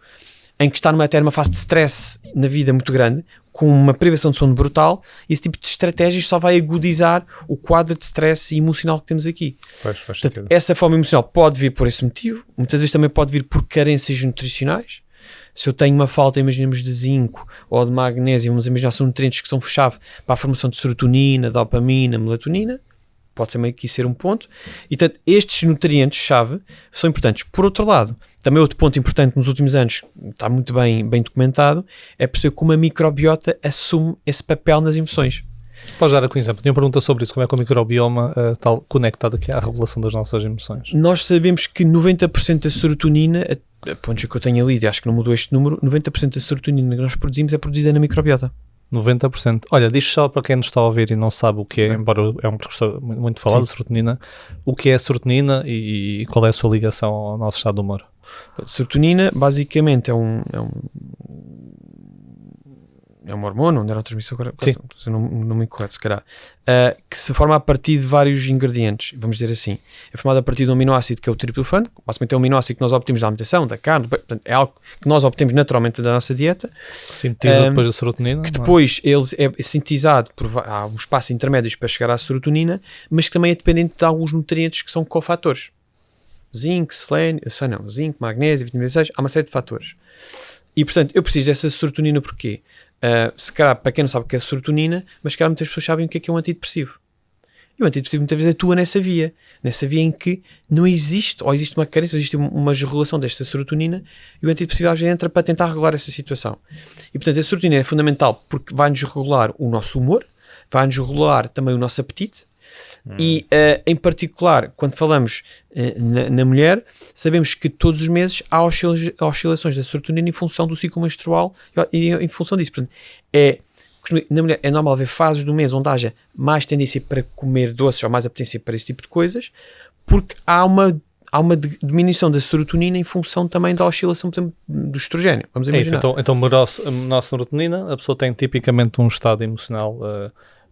em que está até numa fase de stress na vida muito grande, com uma privação de sono brutal, esse tipo de estratégias só vai agudizar o quadro de stress emocional que temos aqui. Portanto, essa fome emocional pode vir por esse motivo, muitas vezes também pode vir por carências nutricionais. Se eu tenho uma falta, imaginemos, de zinco ou de magnésio, vamos imaginar, são nutrientes que são chave para a formação de serotonina, dopamina, melatonina, pode também aqui ser um ponto. E, portanto, estes nutrientes-chave são importantes. Por outro lado, também outro ponto importante nos últimos anos, está muito bem documentado, é perceber como a microbiota assume esse papel nas emoções. Podes dar aqui um exemplo? Tinha uma pergunta sobre isso, como é que o microbioma está conectado aqui à regulação das nossas emoções? Nós sabemos que 90% da serotonina, a pontos que eu tenho lido, e acho que não mudou este número, 90% da serotonina que nós produzimos é produzida na microbiota. 90%. Olha, diz só para quem nos está a ouvir e não sabe o que é, embora é um professor muito falado de serotonina, o que é a serotonina e qual é a sua ligação ao nosso estado de humor? A serotonina, basicamente, é um hormônio, um neurotransmissor, não me incorreto, se calhar, que se forma a partir de vários ingredientes, vamos dizer assim. É formado a partir de um aminoácido que é o triptofano, basicamente é um aminoácido que nós obtemos da alimentação, da carne, portanto, é algo que nós obtemos naturalmente da nossa dieta. Sintetiza depois da serotonina. Que depois ele é sintetizado, há um espaço intermédio para chegar à serotonina, mas que também é dependente de alguns nutrientes que são cofatores. Zinco, zinco, magnésio, vitamina B6, há uma série de fatores. E, portanto, eu preciso dessa serotonina porquê? Se calhar, para quem não sabe o que é serotonina, mas se calhar muitas pessoas sabem o que é um antidepressivo. E o antidepressivo muitas vezes atua nessa via em que não existe, ou existe uma carência, ou existe uma desregulação desta serotonina, e o antidepressivo às vezes entra para tentar regular essa situação. E portanto a serotonina é fundamental porque vai-nos regular o nosso humor, vai-nos regular também o nosso apetite, e em particular, quando falamos na mulher, sabemos que todos os meses há oscilações da serotonina em função do ciclo menstrual e em função disso. Portanto, na mulher é normal haver fases do mês onde haja mais tendência para comer doces ou mais apetência para esse tipo de coisas, porque há uma diminuição da serotonina em função também da oscilação, por exemplo, do estrogênio. Vamos imaginar. Isso, então menor serotonina, a pessoa tem tipicamente um estado emocional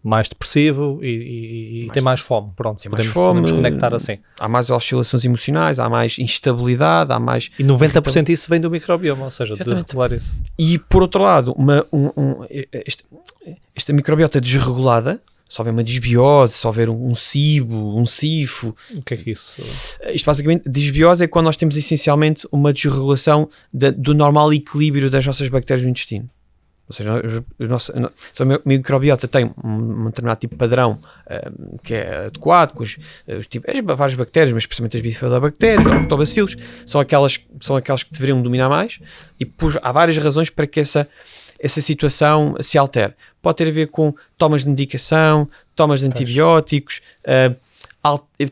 mais depressivo e tem mais fome. Pronto, podemos conectar assim. Há mais oscilações emocionais, há mais instabilidade, há mais... E 90% disso vem do microbioma, ou seja, exatamente, de regular isso. E por outro lado, esta microbiota desregulada, se houver uma desbiose, se houver um SIBO, um SIFO... O que é isso? Isto basicamente, desbiose é quando nós temos essencialmente uma desregulação do normal equilíbrio das nossas bactérias no intestino. Ou seja, a microbiota tem um determinado tipo de padrão que é adequado, com várias bactérias, mas especialmente as bifidobactérias, os lactobacilos, são aquelas que deveriam dominar mais, e há várias razões para que essa situação se altere. Pode ter a ver com tomas de medicação, tomas de antibióticos,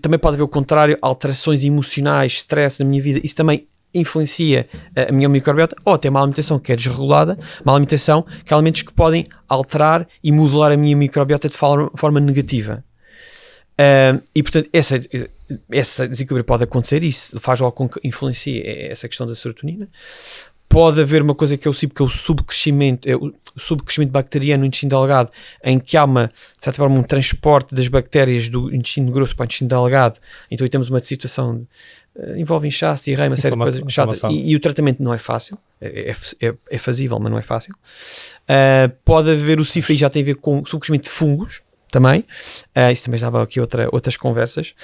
também pode haver o contrário, alterações emocionais, stress na minha vida, isso também influencia a minha microbiota, ou até uma alimentação que é desregulada, uma alimentação que há alimentos que podem alterar e modular a minha microbiota de forma negativa. E portanto essa desequilíbrio pode acontecer, isso faz logo com que influencie essa questão da serotonina. Pode haver uma coisa que é o SIBO, que é o subcrescimento bacteriano no intestino delgado, em que há de certa forma um transporte das bactérias do intestino grosso para o intestino delgado, então aí temos uma situação envolve inchaço, diarreia, uma série de coisas chatas, e o tratamento não é fácil, é fazível, mas não é fácil. Pode haver o SIFO, e já tem a ver com subcrescimento de fungos também, isso também já dava aqui outras conversas.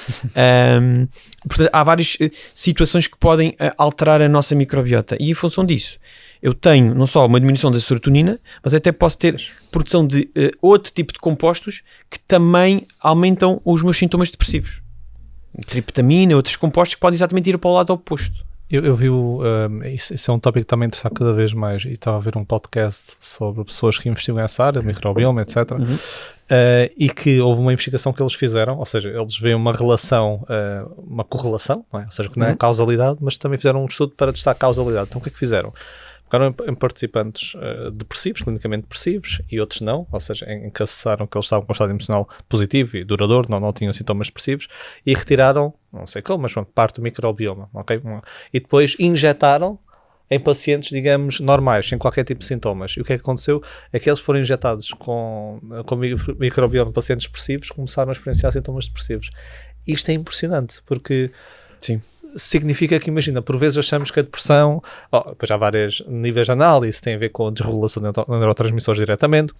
Portanto, há várias situações que podem alterar a nossa microbiota, e em função disso eu tenho não só uma diminuição da serotonina, mas até posso ter produção de outro tipo de compostos que também aumentam os meus sintomas depressivos. Triptamina, outros compostos que podem exatamente ir para o lado oposto. Eu vi, isso é um tópico que também interessa cada vez mais, e estava a ver um podcast sobre pessoas que investigam nessa área, microbioma, etc. E que houve uma investigação que eles fizeram, ou seja, eles veem uma relação, uma correlação, não é? Ou seja, que não é causalidade, mas também fizeram um estudo para testar a causalidade. Então o que é que fizeram? Ficaram em participantes depressivos, clinicamente depressivos, e outros não, ou seja, em que acessaram que eles estavam com um estado emocional positivo e duradouro, não tinham sintomas depressivos, e retiraram, não sei como, mas parte do microbioma, ok? E depois injetaram em pacientes, digamos, normais, sem qualquer tipo de sintomas. E o que é que aconteceu? É que eles foram injetados com microbioma de pacientes depressivos, começaram a experienciar sintomas depressivos. Isto é impressionante, porque... Sim. significa que, imagina, por vezes achamos que a depressão, depois há vários níveis de análise, tem a ver com a desregulação de neurotransmissores diretamente,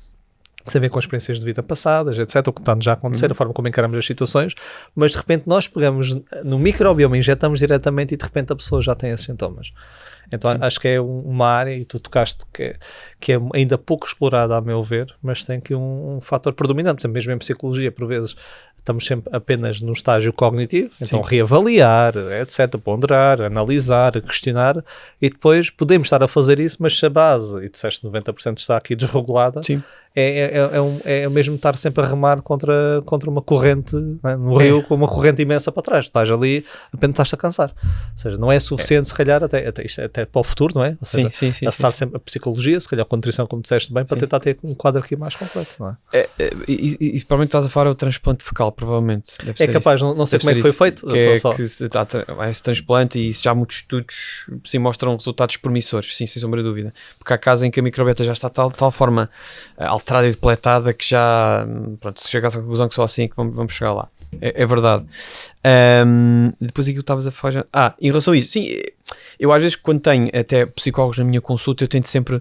tem a ver com experiências de vida passadas, etc., o que está já a acontecer, a forma como encaramos as situações, mas de repente nós pegamos no microbioma, injetamos diretamente e de repente a pessoa já tem esses sintomas. Então acho que é uma área, e tu tocaste, que é ainda pouco explorada a meu ver, mas tem aqui um fator predominante. Por exemplo, mesmo em psicologia, por vezes estamos sempre apenas no estágio cognitivo, então reavaliar, etc., ponderar, analisar, questionar, e depois podemos estar a fazer isso, mas se a base, e disseste 90% está aqui desregulada, é o mesmo estar sempre a remar contra uma corrente, né, no rio, com uma corrente imensa para trás. Estás ali, apenas estás a cansar. Ou seja, não é suficiente, se calhar, até para o futuro, não é? Ou seja, acessar sempre a psicologia, se calhar com nutrição, como disseste bem, para tentar ter um quadro aqui mais completo, não é? E provavelmente estás a falar o transplante fecal, provavelmente. É capaz, não sei como é que foi feito. Esse transplante, e já muitos estudos sim, mostram resultados promissores, sim, sem sombra de dúvida. Porque há casos em que a microbiota já está de tal forma alterada e depletada que já, pronto, se chegasse à conclusão que só assim é que vamos chegar lá. É verdade. Depois aquilo que estavas a falar. Em relação a isso, sim, eu às vezes quando tenho até psicólogos na minha consulta, eu tento sempre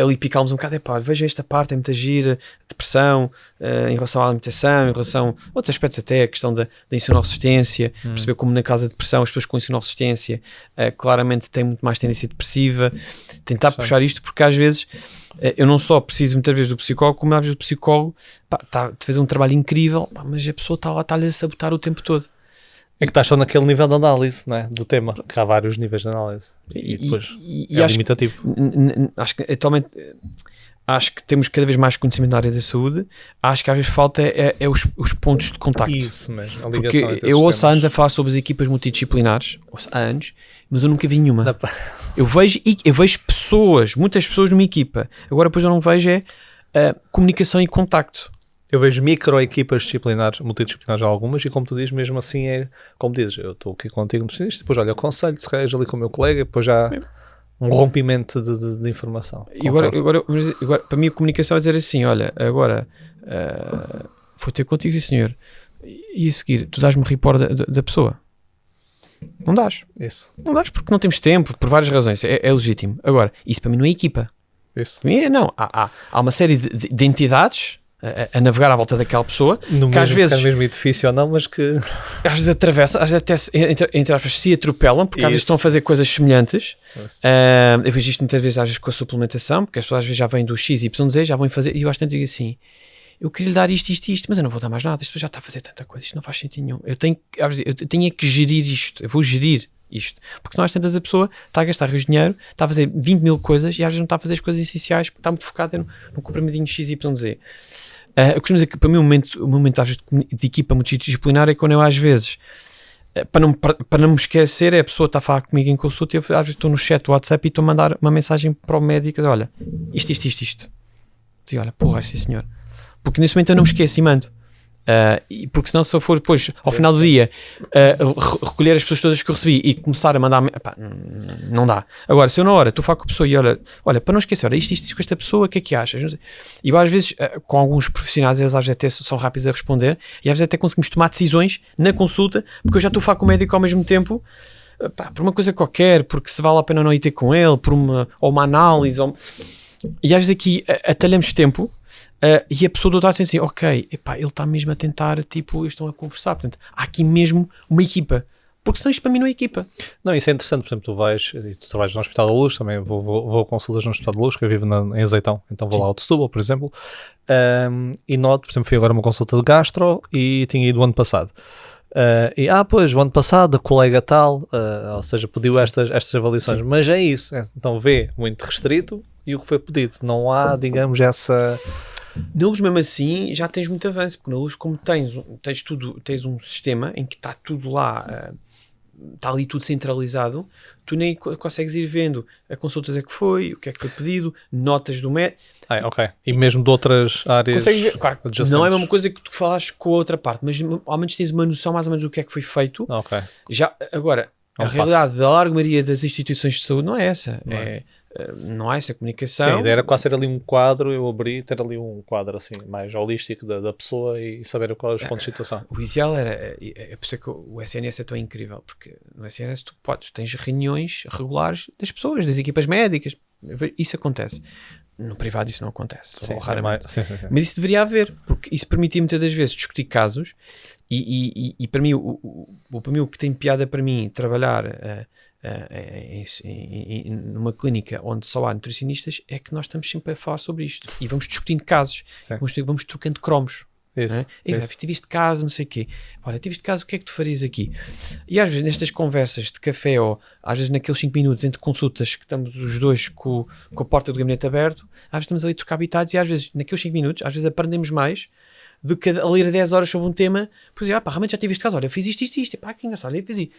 ali picar-los um bocado, veja esta parte, é muita gira, depressão, em relação à alimentação, em relação a outros aspectos até, a questão da insulinorresistência, perceber como na causa de depressão as pessoas com insulinorresistência claramente têm muito mais tendência depressiva, tentar puxar isto, porque às vezes eu não só preciso muitas vezes do psicólogo, como às vezes o psicólogo está a fazer um trabalho incrível, mas a pessoa está-lhe a sabotar o tempo todo. É que estás só naquele nível de análise, não é? Do tema, que há vários níveis de análise e depois é limitativo. Acho que temos cada vez mais conhecimento na área da saúde. Acho que às vezes falta os pontos de contacto. Isso mesmo, a ligação. Porque eu ouço há anos a falar sobre as equipas multidisciplinares, há anos, mas eu nunca vi nenhuma. Eu vejo pessoas, muitas pessoas numa equipa. Agora depois eu não vejo comunicação e contacto. Eu vejo micro-equipas disciplinares, multidisciplinares algumas, e como tu dizes, mesmo assim é, como dizes, eu estou aqui contigo no nutricionista, depois olha, eu aconselho, se calhar ali com o meu colega, depois já um rompimento de informação. E agora, para mim a comunicação é dizer assim, olha, agora vou ter contigo, sim senhor, e a seguir, tu dás-me report da pessoa. Não dás. Isso. Não dás porque não temos tempo, por várias razões, é legítimo. Agora, isso para mim não é equipa. Isso. Para mim não. Há uma série de entidades a navegar à volta daquela pessoa, no que às vezes no mesmo edifício ou não, mas que às vezes atravessam, às vezes até entre aspas, se atropelam, porque às vezes estão a fazer coisas semelhantes. Eu vejo isto muitas vezes, às vezes com a suplementação, porque as pessoas às vezes já vêm do XYZ, já vão fazer, e eu bastante digo assim, eu queria lhe dar isto, mas eu não vou dar mais nada, isto já está a fazer tanta coisa, isto não faz sentido nenhum. Eu tenho que gerir isto, eu vou gerir isto, porque senão às tantas a pessoa está a gastar rios de dinheiro, está a fazer 20 mil coisas e às vezes não está a fazer as coisas essenciais porque está muito focada no comprimidinho XYZ. Eu costumo dizer que para mim o momento às vezes, de equipa multidisciplinar é quando eu às vezes, para não me esquecer, a pessoa está a falar comigo em consulta e eu às vezes estou no chat do WhatsApp e estou a mandar uma mensagem para o médico, olha, isto. E olha, porra, sim senhor. Porque nesse momento eu não me esqueço e mando. Porque senão se eu for depois ao final do dia recolher as pessoas todas que eu recebi e começar a mandar, não dá. Agora se eu na hora estou a falar com a pessoa e olha para não esquecer, olha, isto com esta pessoa, o que é que achas? E às vezes com alguns profissionais eles às vezes até são rápidos a responder e às vezes até conseguimos tomar decisões na consulta porque eu já estou a falar com o médico ao mesmo tempo, por uma coisa qualquer, porque se vale a pena não ir ter com ele, por uma análise e às vezes aqui atalhamos tempo. E a pessoa do outro lado assim, ok, ele está mesmo a tentar, tipo, estão a conversar, portanto, há aqui mesmo uma equipa, porque senão isto para mim não é equipa. Não, isso é interessante, por exemplo, tu trabalhas no Hospital da Luz, também vou a consultas no Hospital da Luz, que eu vivo em Azeitão, então vou lá ao de Setúbal, por exemplo, e noto, por exemplo, fui agora uma consulta de gastro e tinha ido o ano passado. Pois, o ano passado a colega tal, ou seja, pediu estas avaliações, sim. Mas é isso, então vê muito restrito e o que foi pedido, não há, digamos, essa... Na Luz mesmo assim já tens muito avanço, porque na Luz como tens um sistema em que está tudo lá, está ali tudo centralizado, tu nem consegues ir vendo a consultas que foi, o que é que foi pedido, notas do médico. Ok. E mesmo de outras áreas. Consegues ver, claro, não é a mesma coisa que tu falas com a outra parte, mas ao menos tens uma noção mais ou menos do que é que foi feito. Ok. Já, agora, a realidade da larga maioria das instituições de saúde não é essa. não há essa comunicação. Sim, a ideia era quase ter ali um quadro, eu abri, ter ali um quadro assim, mais holístico da pessoa e saber qual é os pontos de situação. O ideal era, é por isso que o SNS é tão incrível, porque no SNS tu tens reuniões regulares das pessoas, das equipas médicas, isso acontece. No privado isso não acontece, Sim, raramente. Sim. Mas isso deveria haver, porque isso permitia muitas das vezes discutir casos e para mim, o que tem piada para mim trabalhar numa clínica onde só há nutricionistas é que nós estamos sempre a falar sobre isto e vamos discutindo casos, vamos trocando cromos. Isso, Tive este caso, não sei o quê. Olha, tive este caso, o que é que tu farias aqui? E às vezes nestas conversas de café ou às vezes naqueles 5 minutos entre consultas que estamos os dois com a porta do gabinete aberto, às vezes estamos ali a trocar habitados e às vezes naqueles 5 minutos, às vezes aprendemos mais do que a ler 10 horas sobre um tema. Por exemplo, realmente já tive este caso, olha, eu fiz isto, que engraçado, eu fiz isto.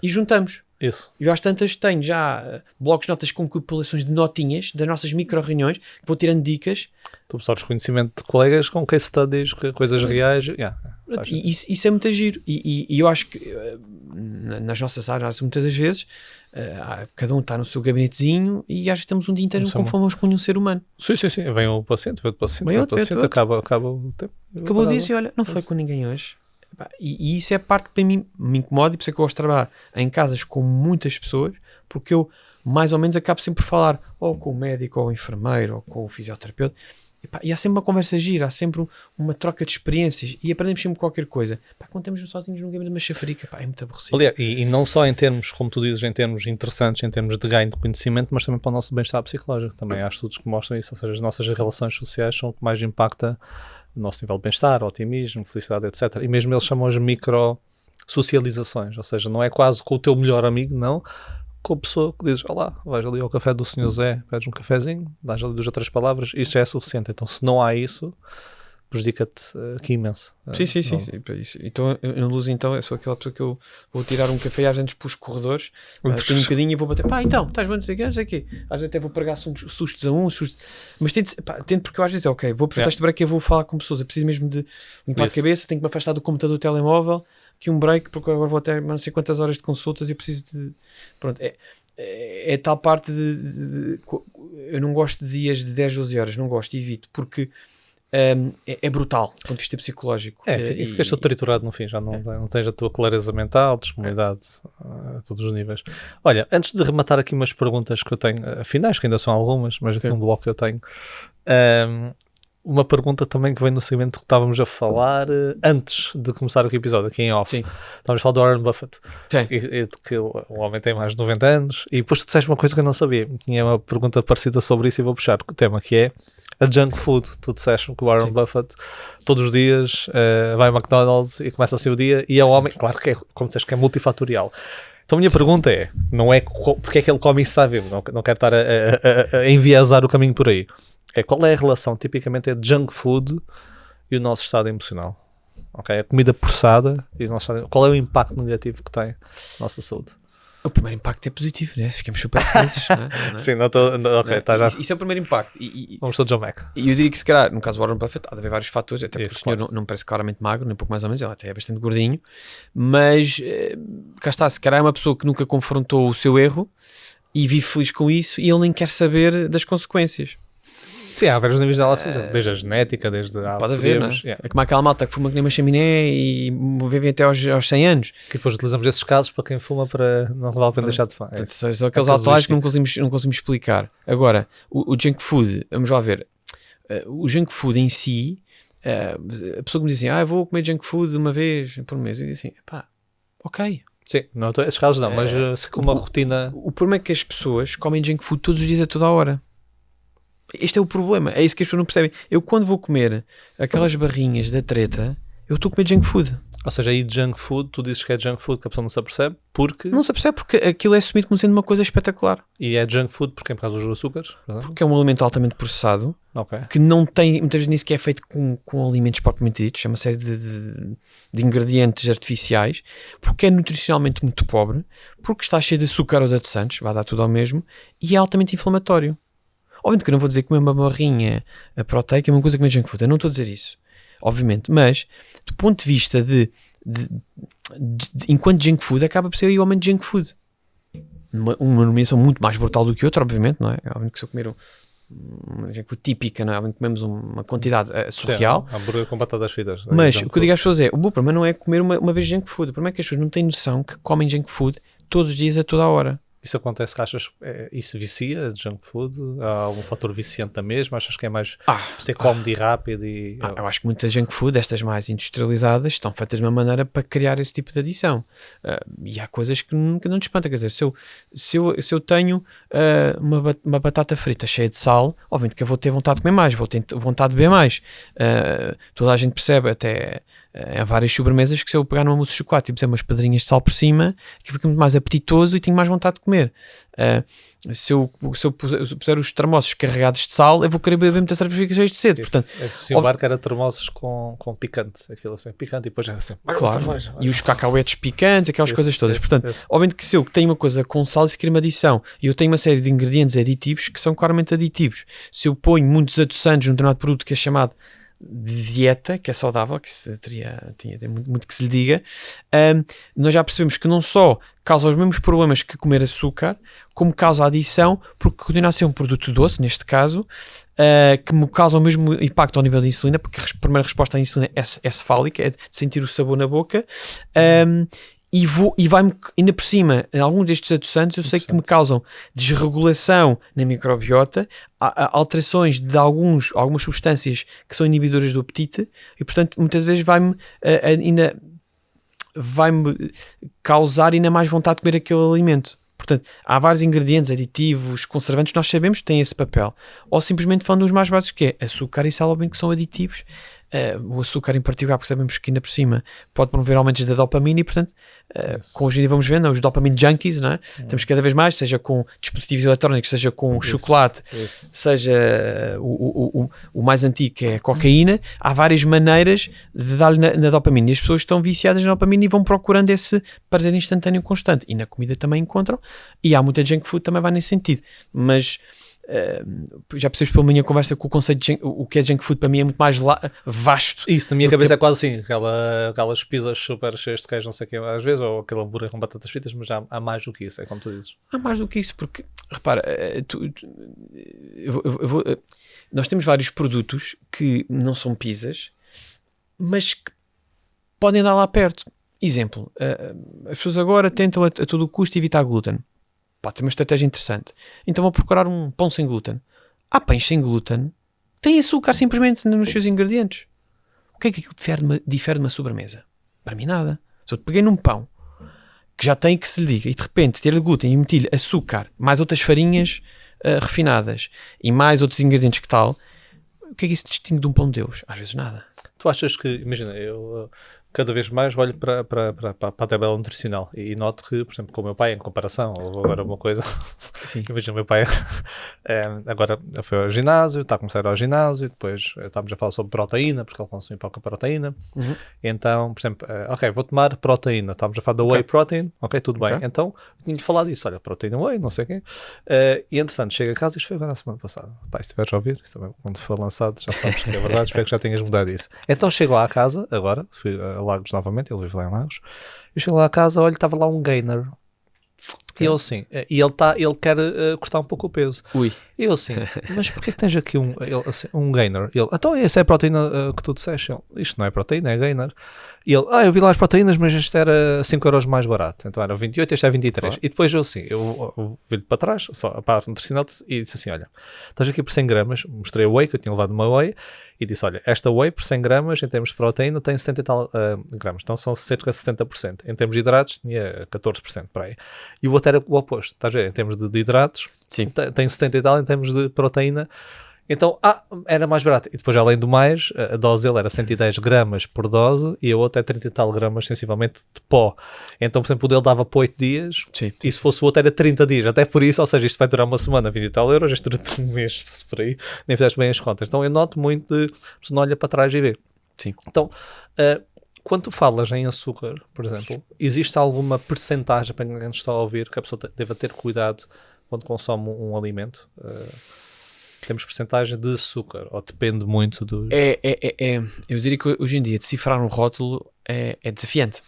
E juntamos. Isso. E eu às tantas tenho já blocos de notas com compilações de notinhas das nossas micro-reuniões, vou tirando dicas. Tu absorves conhecimento de colegas com case studies, coisas reais. E isso é muito giro. E eu acho que nas nossas áreas, muitas das vezes, cada um está no seu gabinetezinho e às vezes estamos um dia inteiro como fomos com um ser humano. Sim. Vem o paciente, acaba o tempo. Acabou disso e olha, não foi com ninguém hoje. E isso é a parte que para mim me incomoda e por isso é que eu gosto de trabalhar em casas com muitas pessoas, porque eu mais ou menos acabo sempre por falar ou com o médico, ou o enfermeiro, ou com o fisioterapeuta, e há sempre uma conversa gira, há sempre uma troca de experiências e aprendemos sempre qualquer coisa. Quando estamos sozinhos num gabinete de uma chafarica, é muito aborrecido. Aliás, e não só em termos, como tu dizes, em termos interessantes, em termos de ganho de conhecimento, mas também para o nosso bem-estar psicológico. Também há estudos que mostram isso, ou seja, as nossas relações sociais são o que mais impacta o nosso nível de bem-estar, otimismo, felicidade, etc. E mesmo eles chamam as micro-socializações, ou seja, não é quase com o teu melhor amigo, não, com a pessoa que dizes, olá, vais ali ao café do Sr. Zé, pedes um cafezinho, dás ali 2 ou 3 palavras, isso já é suficiente. Então, se não há isso, prejudica-te aqui imenso. Sim. Então, eu Luz, então, eu sou aquela pessoa que eu vou tirar um café às vezes pelos corredores, tenho um bocadinho e vou bater, então, estás bem, não sei o quê. Às vezes até vou pregar sustos a mas tento porque eu às vezes vou aproveitar este break e eu vou falar com pessoas, eu preciso mesmo de limpar a cabeça, tenho que me afastar do computador, do telemóvel, aqui um break, porque agora vou até não sei quantas horas de consultas e eu preciso de... Pronto, é tal parte eu não gosto de dias de 10, 12 horas, não gosto, evito, porque é brutal, do ponto de vista psicológico. E ficas todo triturado no fim, já não tens a tua clareza mental, disponibilidade a todos os níveis. Olha, antes de rematar aqui umas perguntas que eu tenho, finais, que ainda são algumas, mas aqui um bloco que eu tenho, uma pergunta também que vem no segmento que estávamos a falar antes de começar aqui o episódio, aqui em off. Sim. Estávamos a falar do Warren Buffett. E que o homem tem mais de 90 anos. E depois tu disseste uma coisa que eu não sabia. Tinha uma pergunta parecida sobre isso e vou puxar o tema, que é a junk food. Tu disseste que o Warren Buffett todos os dias vai ao McDonald's e começa assim o dia. E é um homem, claro que é, como disseste, que é multifatorial. Então a minha pergunta é, não é porque é que ele come isso está vivo, não quero estar a enviesar o caminho por aí. Qual é a relação, tipicamente, é junk food e o nosso estado emocional? Okay? A comida processada e o nosso estado, qual é o impacto negativo que tem na nossa saúde? O primeiro impacto é positivo, né? Ficamos super felizes. Não é? Sim, ok, tá já. Isso é o primeiro impacto. Vamos todos ao Mac. E eu diria que, se calhar, no caso do Warren Buffett, há de haver vários fatores, até porque o senhor não me parece claramente magro, nem um pouco mais ou menos, ele até é bastante gordinho, mas cá está, se calhar é uma pessoa que nunca confrontou o seu erro e vive feliz com isso e ele nem quer saber das consequêncies. Sim, há vários níveis delas, desde a genética, desde a... Pode haver, não é? É como aquela malta que fuma que nem uma chaminé e vivem até aos 100 anos. Que depois utilizamos esses casos para quem fuma para não vale a pena deixar de fumar. São aqueles autoais que não conseguimos explicar. Agora, o junk food, vamos lá ver, o junk food em si, a pessoa que me diz assim, eu vou comer junk food uma vez por mês, eu digo assim, ok. Sim, não, esses casos não, mas se com uma rotina... O problema é que as pessoas comem junk food todos os dias a toda a hora. Este é o problema, é isso que as pessoas não percebem. Eu quando vou comer aquelas barrinhas da treta, eu estou a comer junk food. Ou seja, aí junk food, tu dizes que é junk food que a pessoa não se apercebe porque... Não se apercebe porque aquilo é assumido como sendo uma coisa espetacular. E é junk food porque é por causa dos açúcares? Porque é um alimento altamente processado, que não tem, muitas vezes nem sequer é feito com alimentos propriamente ditos, é uma série de ingredientes artificiais, porque é nutricionalmente muito pobre, porque está cheio de açúcar ou de adoçantes, vai dar tudo ao mesmo, e é altamente inflamatório. Obviamente que eu não vou dizer que comer uma barrinha proteica é uma coisa que comer junk food, eu não estou a dizer isso, obviamente, mas do ponto de vista de enquanto junk food, acaba por ser igualmente junk food, uma nomeação muito mais brutal do que outra, obviamente, não é? Obviamente que se eu comer uma junk food típica, não é? Obviamente comemos uma quantidade surreal. Sim, hambúrguer com batatas fritas. Mas o que eu digo às pessoas é, o bom problema não é comer uma vez junk food, o problema é que as pessoas não têm noção que comem junk food todos os dias a toda a hora. Isso acontece que achas isso vicia, junk food? Há algum fator viciante da mesma? Achas que é mais ser cómodo e rápido? Eu acho que muita junk food, estas mais industrializadas, estão feitas de uma maneira para criar esse tipo de adição. E há coisas que nunca não te espanta. Quer dizer, se eu tenho uma batata frita cheia de sal, obviamente que eu vou ter vontade de comer mais, vou ter vontade de beber mais. Toda a gente percebe, até há várias sobremesas, que se eu pegar numa mousse de chocolate e puser umas pedrinhas de sal por cima, que fica muito mais apetitoso e tenho mais vontade de comer. Se eu puser os termossos carregados de sal, eu vou querer beber muita cerveja cheia de sede. Portanto, se o barco era termossos com picante, aquilo assim, picante, e depois era assim, claro, e os cacauetes picantes, aquelas coisas todas. Portanto, obviamente que se eu tenho uma coisa com sal, isso cria uma adição. E eu tenho uma série de ingredientes aditivos que são claramente aditivos. Se eu ponho muitos adoçantes num determinado produto que é chamado de dieta, que é saudável, que tinha muito que se lhe diga, nós já percebemos que não só causa os mesmos problemas que comer açúcar, como causa adição, porque continua a ser um produto doce, neste caso, que me causa o mesmo impacto ao nível da insulina, porque a primeira resposta à insulina é cefálica, é de sentir o sabor na boca, e vai-me, ainda por cima, alguns destes adoçantes eu sei que me causam desregulação na microbiota, alterações de algumas substâncias que são inibidoras do apetite, e portanto muitas vezes vai-me causar ainda mais vontade de comer aquele alimento. Portanto, há vários ingredientes, aditivos, conservantes, nós sabemos que têm esse papel. Ou simplesmente falando dos mais básicos, que é açúcar e sal, bem que são aditivos. O açúcar em particular, porque sabemos que ainda por cima pode promover aumentos da dopamina e, portanto, com hoje em dia vamos vendo os dopamine junkies, não é? Temos cada vez mais, seja com dispositivos eletrónicos, seja com chocolate, seja o mais antigo, que é a cocaína. Há várias maneiras de dar-lhe na dopamina, e as pessoas estão viciadas na dopamina e vão procurando esse prazer instantâneo constante, e na comida também encontram, e há muita junk food também vai nesse sentido, mas já percebes pela minha conversa que o conceito de o que é junk food para mim é muito mais vasto. Isso, na minha cabeça é quase assim, aquelas pizzas super cheias de queijo, não sei o que, às vezes, ou aquele hambúrguer com batatas fritas, mas há mais do que isso, é como tu dizes. Há mais do que isso, porque, repara, nós temos vários produtos que não são pizzas, mas que podem andar lá perto. Exemplo, as pessoas agora tentam a todo custo evitar glúten. Pode ser uma estratégia interessante. Então vou procurar um pão sem glúten. Há pães sem glúten, tem açúcar simplesmente nos seus ingredientes. O que é que aquilo difere de uma sobremesa? Para mim nada. Se eu te peguei num pão que já tem que se lhe diga, e de repente ter glúten e meter-lhe açúcar, mais outras farinhas refinadas e mais outros ingredientes que tal, o que é que isso distingue de um pão de Deus? Às vezes nada. Tu achas que, imagina, eu cada vez mais olho para a tabela nutricional e noto que, por exemplo, com o meu pai, em comparação, ou agora uma coisa, imagina, o meu pai agora foi ao ginásio, está a começar a ir ao ginásio, depois estávamos a falar sobre proteína, porque ele consome pouca proteína, então, por exemplo, ok, vou tomar proteína, estávamos a falar da whey protein, ok, tudo bem, então, tinha de falar disso, olha, proteína whey, não sei o quê, e entretanto, chega a casa, isto foi agora na semana passada, pai, se estiveres a ouvir, isso também, quando for lançado, já sabes que é verdade, espero que já tenhas mudado isso. Então, chego lá a casa, agora, fui a Lagos novamente, ele vive lá em Lagos, eu chego lá a casa, olha, estava lá um gainer, e eu assim, e ele quer cortar um pouco o peso. Ui. E eu assim, mas porquê que tens aqui um gainer? Ele, então essa é a proteína que tu disseste. Ele, isto não é proteína, é gainer. E ele, eu vi lá as proteínas, mas este era 5 euros mais barato. Então era 28, este é 23. Claro. E depois eu assim, eu vi-lhe para trás, só a parte nutricional, e disse assim, olha, estás aqui por 100 gramas, mostrei a whey, que eu tinha levado uma whey, e disse, olha, esta whey por 100 gramas, em termos de proteína, tem 70 e tal gramas. Então são cerca de 70%. Em termos de hidratos, tinha 14% para aí. E o outro era o oposto. Estás a ver? Em termos de hidratos, tem 70 e tal, em termos de proteína. Então, era mais barato. E depois, além do mais, a dose dele era 110 gramas por dose e a outra é 30 e tal gramas, sensivelmente, de pó. Então, por exemplo, o dele dava para 8 dias e se fosse o outro era 30 dias. Até por isso, ou seja, isto vai durar uma semana, 20 e tal euros, isto durante um mês, se fosse por aí, nem fizeste bem as contas. Então, eu noto muito de você não olha para trás e vê. Sim. Então, quando tu falas em açúcar, por exemplo, existe alguma percentagem para quem está a ouvir que a pessoa deva ter cuidado quando consome um alimento? Temos percentagem de açúcar, ou depende muito dos... Eu diria que hoje em dia decifrar um rótulo é desafiante,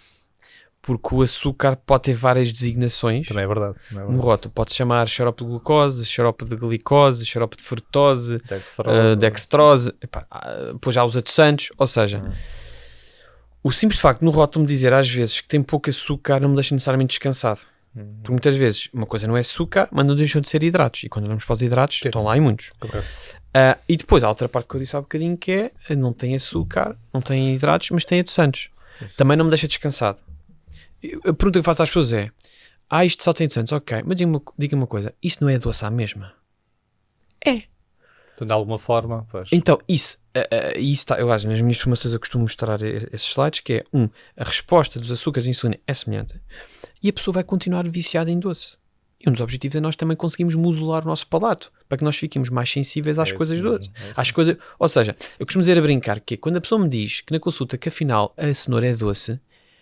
porque o açúcar pode ter várias designações. Também é verdade. No rótulo pode chamar xarope de glucose, xarope de glicose, xarope de frutose, dextrose, depois já os adoçantes, ou seja, o simples facto no rótulo me dizer às vezes que tem pouco açúcar não me deixa necessariamente descansado. Porque muitas vezes uma coisa não é açúcar, mas não deixam de ser hidratos. E quando olhamos para os hidratos, estão lá em muitos. E depois há outra parte que eu disse há bocadinho que é, não tem açúcar, não tem hidratos, mas tem adoçantes. Também não me deixa descansado. A pergunta que eu faço às pessoas é, isto só tem adoçantes, ok, mas diga uma coisa, isto não é doce à mesma? É. Então, de alguma forma, pois. Então, isso está, eu acho, nas minhas formações eu costumo mostrar esses slides, que é, a resposta dos açúcares à insulina é semelhante e a pessoa vai continuar viciada em doce. E um dos objetivos é nós também conseguimos modular o nosso palato, para que nós fiquemos mais sensíveis às coisas doces. Ou seja, eu costumo dizer a brincar que quando a pessoa me diz que na consulta que afinal a cenoura é doce, eu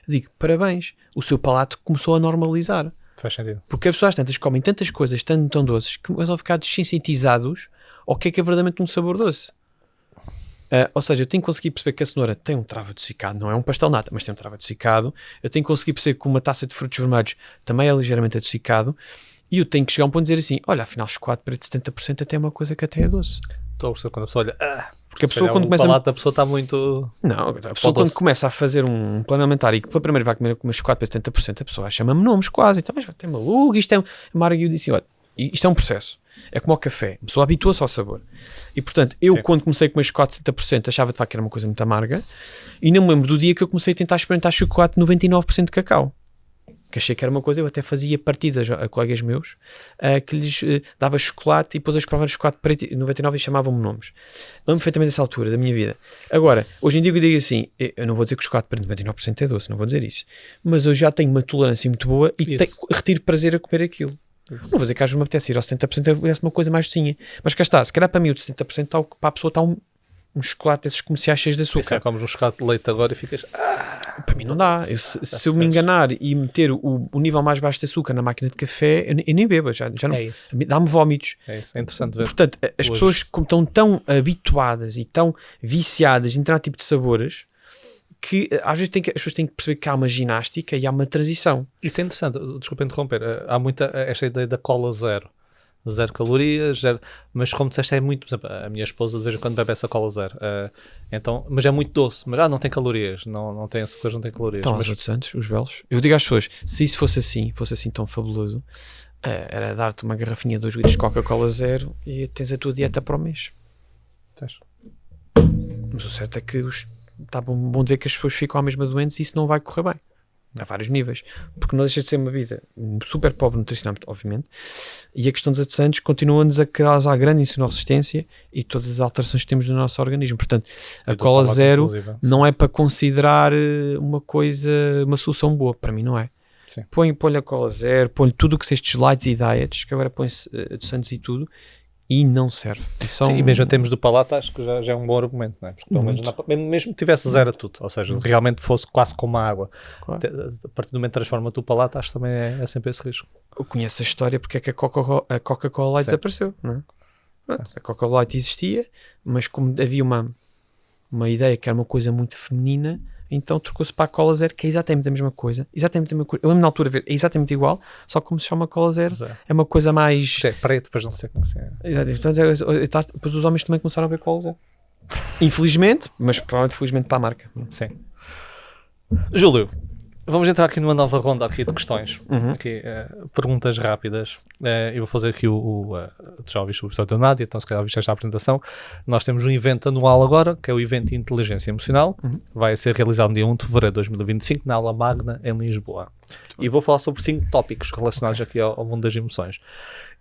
digo, parabéns, o seu palato começou a normalizar. Faz sentido. Porque as pessoas tantas comem tantas coisas tão doces que começam a ficar desensitizados ao que é verdadeiramente um sabor doce. Ou seja, eu tenho que conseguir perceber que a cenoura tem um travo adocicado, não é um pastel nata, mas tem um travo adocicado. Eu tenho que conseguir perceber que uma taça de frutos vermelhos também é ligeiramente adocicado. E eu tenho que chegar a um ponto de dizer assim, olha, afinal chocolate preto de 70% até é uma coisa que até é doce. Estou a perceber quando a pessoa olha, porque a pessoa quando começa... O palato da pessoa está muito... Não, a pessoa quando começa a fazer um plano alimentar e que pela primeira vai comer chocolate preto de 70%, a pessoa chama-me nomes quase, então, mas tem maluco, isto é... Mário Guiu disse, olha, isto é um processo. É como o café. A pessoa habitua-se ao sabor. E, portanto, eu quando comecei a comer chocolate 70%, achava de facto que era uma coisa muito amarga. E não me lembro do dia que eu comecei a tentar experimentar chocolate 99% de cacau. Que achei que era uma coisa, eu até fazia partidas a colegas meus que lhes dava chocolate e depois eles provavam chocolate preto 99 e chamavam-me nomes. Lembro perfeitamente dessa altura da minha vida. Agora, hoje em dia eu digo assim, eu não vou dizer que o chocolate preto 99% é doce, não vou dizer isso. Mas eu já tenho uma tolerância muito boa e retiro prazer a comer aquilo. Não vou dizer que às vezes me apetece ir ao 70%, parece uma coisa mais docinha. Mas cá está, se calhar para mim o de 70% para a pessoa está um chocolate desses comerciais cheios de açúcar. Se comes um chocolate de leite agora e ficas... Para mim não dá. Se eu me enganar e meter o nível mais baixo de açúcar na máquina de café, eu nem bebo, já não, é isso. Dá-me vómitos. É isso, é interessante ver. Portanto, as pessoas como estão tão habituadas e tão viciadas em determinado tipo de sabores que às vezes as pessoas têm que perceber que há uma ginástica e há uma transição. Isso é interessante, desculpa interromper, há muita esta ideia da cola zero calorias, mas como disseste é muito, por exemplo, a minha esposa de vez em quando bebe essa cola zero, então, mas é muito doce, mas não tem calorias, não tem açúcar, não tem calorias. Então, mas... os adoçantes, os belos, eu digo às pessoas, se isso fosse assim tão fabuloso, era dar-te uma garrafinha de 2 litros de Coca-Cola zero e tens a tua dieta para o mês. Tens. Mas o certo é que está bom de ver que as pessoas ficam à mesma doentes e isso não vai correr bem. A vários níveis. Porque não deixa de ser uma vida super pobre nutricionalmente, obviamente. E a questão dos adoçantes continua-nos a causar grande insunoresistência e todas as alterações que temos no nosso organismo. Portanto, a cola zero não é para considerar uma solução boa. Para mim não é. Põe-lhe a cola zero, põe-lhe tudo o que seja estes lights e diets, que agora põe-se adoçantes e tudo, e não serve. E mesmo em termos do palato, acho que já é um bom argumento, não é? Porque pelo menos mesmo que tivesse zero a tudo, ou seja, realmente fosse quase como a água, claro. A partir do momento que transforma o palato, acho que também é sempre esse risco. Eu conheço a história porque é que a Coca-Cola Light desapareceu, não é? A Coca-Cola Light existia, mas como havia uma ideia que era uma coisa muito feminina, então trocou-se para a cola zero, que é exatamente a mesma coisa. Eu lembro na altura ver, é exatamente igual, só que como se chama cola zero, é uma coisa mais... É preto, depois não sei como se é. Exatamente. Depois os homens também começaram a ver cola zero. Infelizmente, mas provavelmente felizmente para a marca. Sim. Júlio, vamos entrar aqui numa nova ronda aqui de questões. Aqui, perguntas rápidas. Eu vou fazer aqui tu já ouviste o episódio da Nádia, então se calhar viste esta apresentação. Nós temos um evento anual agora, que é o evento de Inteligência Emocional. Vai ser realizado no dia 1 de fevereiro de 2025, na Aula Magna, em Lisboa. E vou falar sobre 5 tópicos relacionados aqui ao mundo das emoções.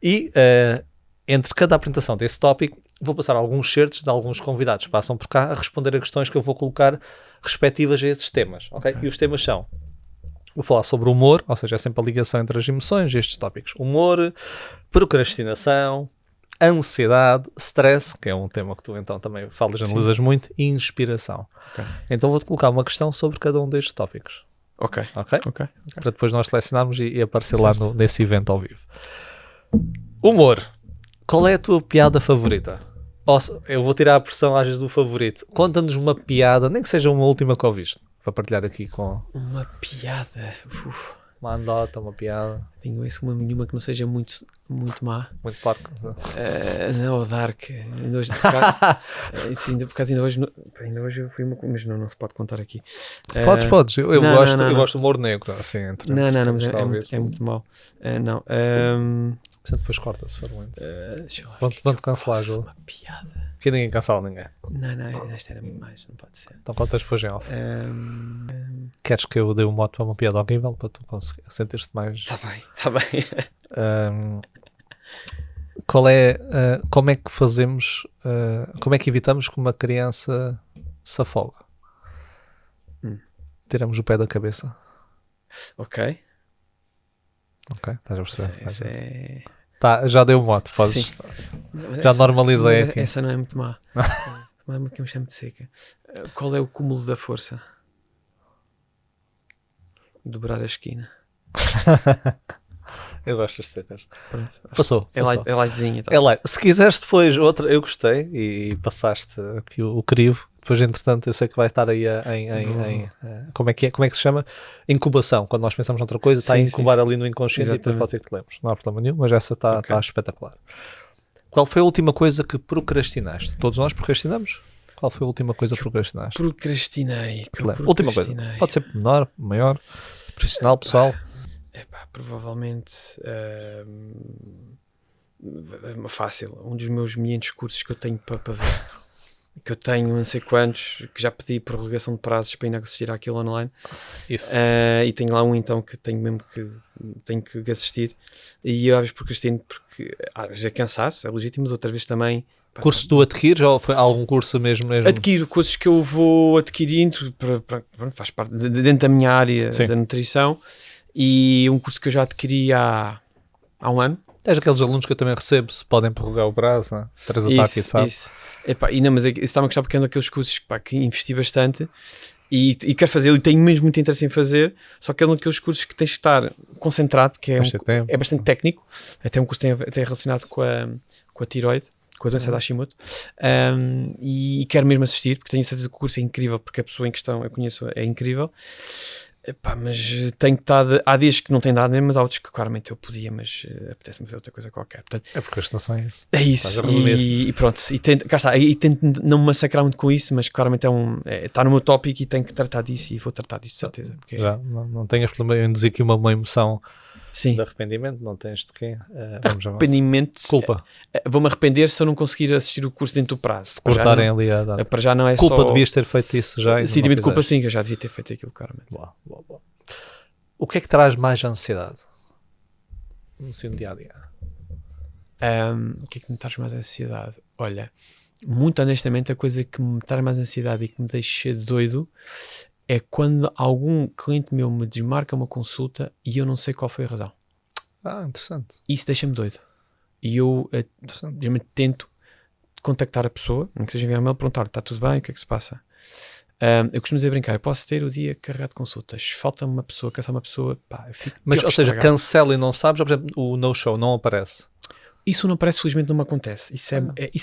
E entre cada apresentação desse tópico, vou passar alguns certos de alguns convidados que passam por cá a responder a questões que eu vou colocar respectivas a esses temas. Okay? E os temas são... Vou falar sobre o humor, ou seja, é sempre a ligação entre as emoções e estes tópicos. Humor, procrastinação, ansiedade, stress, que é um tema que tu então também falas, analisas muito, e inspiração. Então vou-te colocar uma questão sobre cada um destes tópicos. Ok. Para depois nós selecionarmos e aparecer lá nesse evento ao vivo. Humor. Qual é a tua piada favorita? Eu vou tirar a pressão às vezes do favorito. Conta-nos uma piada, nem que seja uma última que ouviste. para partilhar aqui com Uma piada. Uf. uma anedota, uma piada. Tenho esse nenhuma que não seja muito má. Muito parco. Não, o Dark. Ainda hoje, por acaso ainda hoje eu fui uma coisa, mas não se pode contar aqui. Podes. Eu não, gosto, não, eu não. gosto do humor negro. Assim, entre Não, mas está a ouvir. é muito mau. Não. Você depois corta, se for muito. Deixa eu ver. Vão-te cancelar, Júlio. Uma piada. Que ninguém cancela ninguém. Não, esta era muito mais, não pode ser. Então contas depois em off. Queres que eu dê um mote para uma piada horrível para tu conseguir sentir-te mais... Está bem. Como é que fazemos, como é que evitamos que uma criança se afogue? Tiramos o pé da cabeça. Ok. Ok, estás a perceber? Essa é... Tá, já deu um mote, podes. Sim. Já normalizei aqui. Essa não é muito má. Não é uma que me chamo de seca. Qual é o cúmulo da força? Dobrar a esquina. Eu gosto das secas. Pronto. Passou. É lightzinha. Tá? É light. Se quiseres depois outra, eu gostei e passaste aqui o crivo. Depois, entretanto, eu sei que vai estar aí como é que se chama? Incubação. Quando nós pensamos noutra coisa, está a incubar ali no inconsciente. Exatamente. E depois pode ser que te lembres. Não há problema nenhum, mas essa está Ok. espetacular. Qual foi a última coisa que procrastinaste? Todos nós procrastinamos? Qual foi a última coisa que procrastinaste? Procrastinei. Última coisa. Pode ser menor, maior, profissional, pessoal. Provavelmente fácil. Um dos meus milhentos cursos que eu tenho para ver. Que eu tenho não sei quantos, que já pedi prorrogação de prazos para ainda assistir àquilo online. Isso. E tenho lá um então que tenho mesmo que tenho que assistir. E eu às vezes procrastino porque às vezes é cansaço, é legítimo, mas outras vezes também. Curso tu adquires ou foi algum curso mesmo? Adquiro cursos que eu vou adquirindo, faz parte dentro da minha área. Sim. Da nutrição, e um curso que eu já adquiri há um ano. Tens aqueles alunos que eu também recebo, se podem prorrogar o prazo, né? Traz ataque e sabe. Isso. Mas isso está-me a gostar porque é um daqueles cursos que investi bastante e quero fazer, e tenho mesmo muito interesse em fazer, só que é um daqueles cursos que tens de estar concentrado, porque é bastante técnico, até um curso que tem relacionado com a tiroide, com a doença da Hashimoto, e quero mesmo assistir, porque tenho certeza que o curso é incrível, porque a pessoa em questão eu conheço é incrível. Mas tenho estado, há dias que não tem dado mesmo, mas há outros que claramente eu podia, mas apetece-me fazer outra coisa qualquer. Portanto, é porque a estação é isso. É isso, e pronto, cá está, e tento não me massacrar muito com isso, mas claramente está no meu tópico e tenho que tratar disso, e vou tratar disso de certeza. Porque já, não tenhas problema em dizer que uma emoção. Sim. De arrependimento, não tens de quê? Arrependimento. Desculpa. Vou-me arrepender se eu não conseguir assistir o curso dentro do prazo. Se cortarem ali a data. Para já não é culpa, só... devias ter feito isso já. Sentimento de culpa, sim, que eu já devia ter feito aquilo, claramente. Boa. O que é que traz mais ansiedade? No dia a dia. O que é que me traz mais ansiedade? Olha, muito honestamente, a coisa que me traz mais ansiedade e que me deixa doido é quando algum cliente meu me desmarca uma consulta e eu não sei qual foi a razão. Interessante. Isso deixa-me doido. E eu tento contactar a pessoa, não que seja enviar e-mail, perguntar, está tudo bem, o que é que se passa? Eu costumo dizer, brincar, eu posso ter o dia carregado de consultas, falta-me uma pessoa, cansar uma pessoa, pá, eu fico... Mas, ou seja, cancela e não sabes, ou, por exemplo, o no-show não aparece? Isso não aparece, felizmente não me acontece. Isso é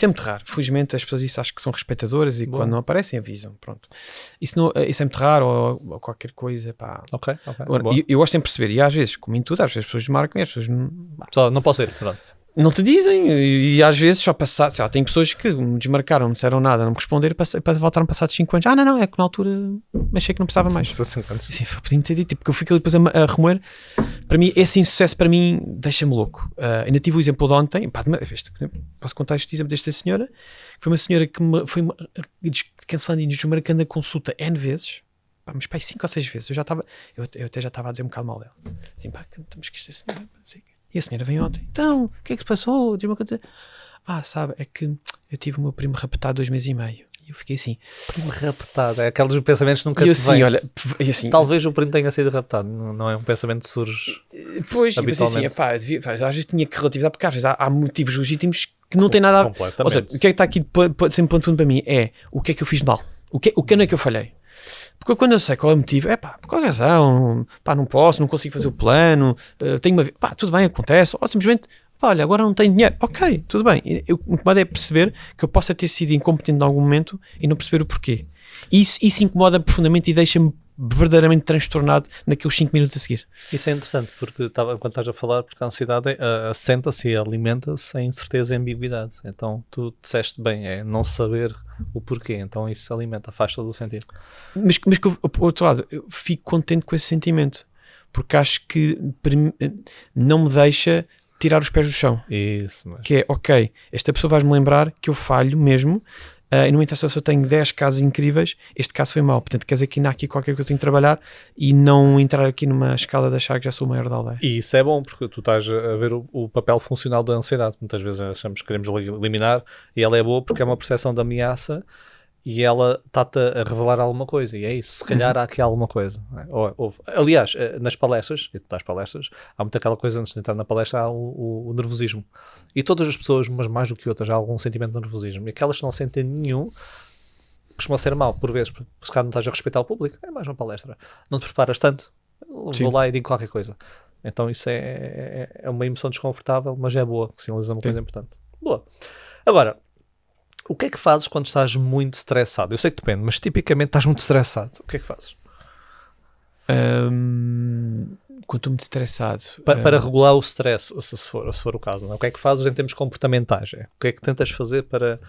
muito raro. Felizmente as pessoas acho que são respeitadoras e quando não aparecem avisam. Pronto. Isso é muito raro ou qualquer coisa. Pá. Ok. Eu gosto de perceber. E às vezes, como em tudo, às vezes as pessoas marcam e as pessoas não posso ir. Pronto. Não te dizem. E às vezes só passar. Sei lá, tem pessoas que me desmarcaram, não disseram nada, não me responderam para voltaram passados 5 anos. Não, é que na altura achei que não precisava mais. Sim, podia-me ter dito, porque eu fico ali depois a remoer. Para mim, esse insucesso para mim deixa-me louco. Ainda tive o exemplo de ontem, posso contar este exemplo desta senhora, que foi uma senhora que me foi cancelando e desmarcando a consulta N vezes, mas 5 ou 6 vezes. Eu até já estava a dizer um bocado mal dela. Assim, temos que esta senhora. E a senhora vem ontem. Então, o que é que se passou? Sabe, é que eu tive o meu primo raptado 2 meses e meio. E eu fiquei assim. Primo raptado, é aqueles pensamentos que nunca te vêm. Assim, talvez o primo tenha sido raptado, não é um pensamento que surge pois, habitualmente. Assim, às vezes tinha que relativizar, porque às vezes há motivos legítimos que não têm nada a ver. Ou seja, o que é que está aqui sempre ponto fundo para mim é o que é que eu fiz de mal? O que não é que eu falhei? Porque quando eu sei qual é o motivo, por qual razão, não posso, não consigo fazer o plano, tenho uma vida, tudo bem, acontece, ou simplesmente, olha, agora não tenho dinheiro, ok, tudo bem. O que me incomoda é perceber que eu possa ter sido incompetente em algum momento e não perceber o porquê. Isso incomoda profundamente e deixa-me verdadeiramente transtornado naqueles 5 minutos a seguir. Isso é interessante, porque quando estás a falar, porque a ansiedade assenta-se e alimenta-se em incerteza e ambiguidade. Então tu disseste bem, é não saber o porquê, então isso alimenta, faz todo o sentido. Mas por outro lado, eu fico contente com esse sentimento, porque acho que não me deixa tirar os pés do chão. Isso, mas... Que é, ok, esta pessoa vai-me lembrar que eu falho mesmo, e não interessa se eu tenho 10 casos incríveis, este caso foi mau, portanto quer dizer que ainda há aqui qualquer coisa que eu tenho de trabalhar e não entrar aqui numa escala de achar que já sou o maior da aldeia. E isso é bom, porque tu estás a ver o papel funcional da ansiedade. Muitas vezes achamos que queremos eliminar, e ela é boa porque é uma percepção de ameaça e ela está-te a revelar alguma coisa, e é isso, se calhar há aqui alguma coisa. Aliás, nas palestras, e tu dás palestras, há muito aquela coisa, antes de entrar na palestra, há o nervosismo. E todas as pessoas, umas mais do que outras, há algum sentimento de nervosismo. E aquelas que não sentem nenhum, costuma ser mau, por vezes, porque se calhar não estás a respeitar o público, é mais uma palestra. Não te preparas tanto, vou lá e digo qualquer coisa. Então isso é uma emoção desconfortável, mas é boa, que sinaliza uma coisa importante. Boa. Agora, o que é que fazes quando estás muito estressado? Eu sei que depende, mas tipicamente estás muito estressado. O que é que fazes? Quando estou muito estressado... Para regular o stress, se for o caso, não é? O que é que fazes em termos comportamentais? O que é que tentas fazer para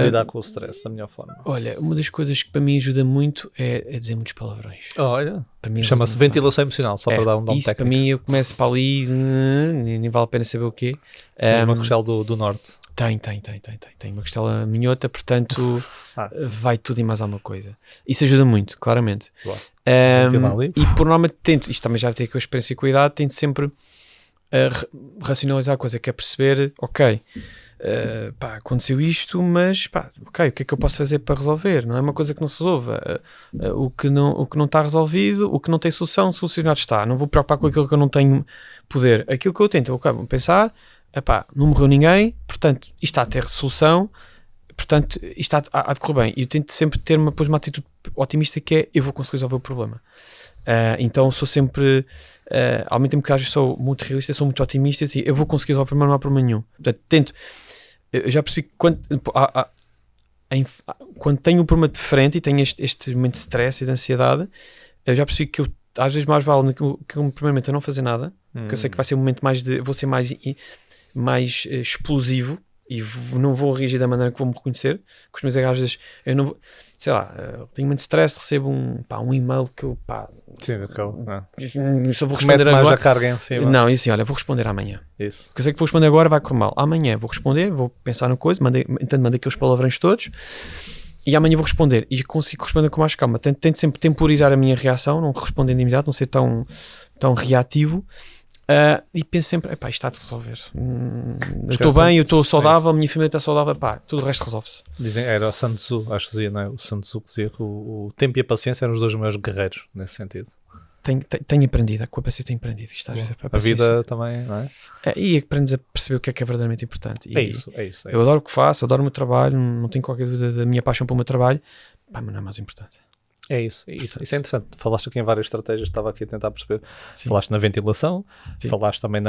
lidar com o stress da melhor forma? Olha, uma das coisas que para mim ajuda muito é dizer muitos palavrões. Olha, chama-se ventilação emocional, só para dar um nome isso técnico. Para mim, eu começo para ali, nem vale a pena saber o quê. Tens uma costela do norte. Tem uma costela minhota, portanto vai tudo e mais alguma coisa. Isso ajuda muito, claramente. E por norma tento, isto também já tem com a experiência e cuidado, tento sempre racionalizar a coisa, que é perceber, ok, aconteceu isto, mas ok, o que é que eu posso fazer para resolver? Não é uma coisa que não se resolva. O que não está resolvido, o que não tem solução, solucionado está. Não vou preocupar com aquilo que eu não tenho poder. Aquilo que eu tento, vou pensar, não morreu ninguém, portanto, isto está a ter solução, portanto, isto há de correr bem. E eu tento sempre ter uma atitude otimista, que é, eu vou conseguir resolver o problema. Então, sou sempre, ao mesmo tempo que às vezes sou muito realista, sou muito otimista, assim, eu vou conseguir resolver, mas não há problema nenhum. Portanto, eu já percebi que quando tenho um problema de frente e tenho este momento de stress e de ansiedade, eu já percebi que eu, às vezes, mais vale que primeiramente eu não fazer nada, porque eu sei que vai ser um momento vou ser mais explosivo e não vou reagir da maneira que vou me reconhecer. Costumo dizer que às vezes eu não vou, sei lá, tenho muito stress, recebo um e-mail que eu só vou responder agora. Mais a carga em cima. Não, e assim, olha, vou responder amanhã. Isso. Porque eu sei que vou responder agora, vai correr mal. Amanhã vou responder, vou pensar na coisa, mandei aqueles palavrões todos e amanhã vou responder e consigo responder com mais calma. Tento sempre temporizar a minha reação, não responder de imediato, não ser tão reativo. E penso sempre, isto está de resolver. Eu estou bem, eu estou saudável, a minha família está saudável, tudo o resto resolve-se. Dizem, era o Sun Tzu, acho que dizia, não é? O Sun Tzu que dizia que o tempo e a paciência eram os dois maiores guerreiros nesse sentido. Tenho aprendido, com a paciência tenho aprendido. Isto, às vezes, a vida também, não é? E aprendes a perceber o que é verdadeiramente importante. E é isso. Eu adoro o que faço, adoro o meu trabalho, não tenho qualquer dúvida da minha paixão pelo meu trabalho, mas não é mais importante. É isso é interessante. Falaste aqui em várias estratégias, estava aqui a tentar perceber. Sim. Falaste na ventilação, sim. Falaste também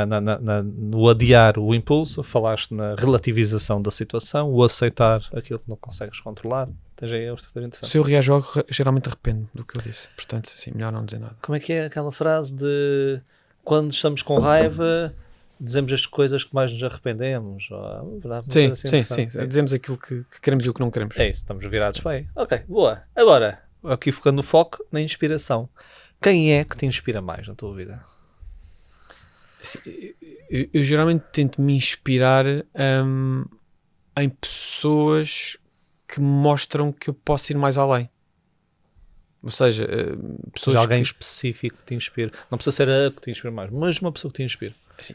no adiar o impulso, falaste na relativização da situação, o aceitar aquilo que não consegues controlar. Tens aí uma estratégia interessante. Se eu reajo algo, geralmente arrependo do que eu disse. Portanto, assim, melhor não dizer nada. Como é que é aquela frase de quando estamos com raiva, dizemos as coisas que mais nos arrependemos? Sim. Dizemos aquilo que queremos e o que não queremos. É isso, estamos virados para aí. Ok, boa. Agora, aqui focando no foco na inspiração. Quem é que te inspira mais na tua vida? Assim, eu geralmente tento me inspirar em pessoas que me mostram que eu posso ir mais além. Ou seja, pessoas alguém específico que te inspira. Não precisa ser a que te inspira mais, mas uma pessoa que te inspira. Assim,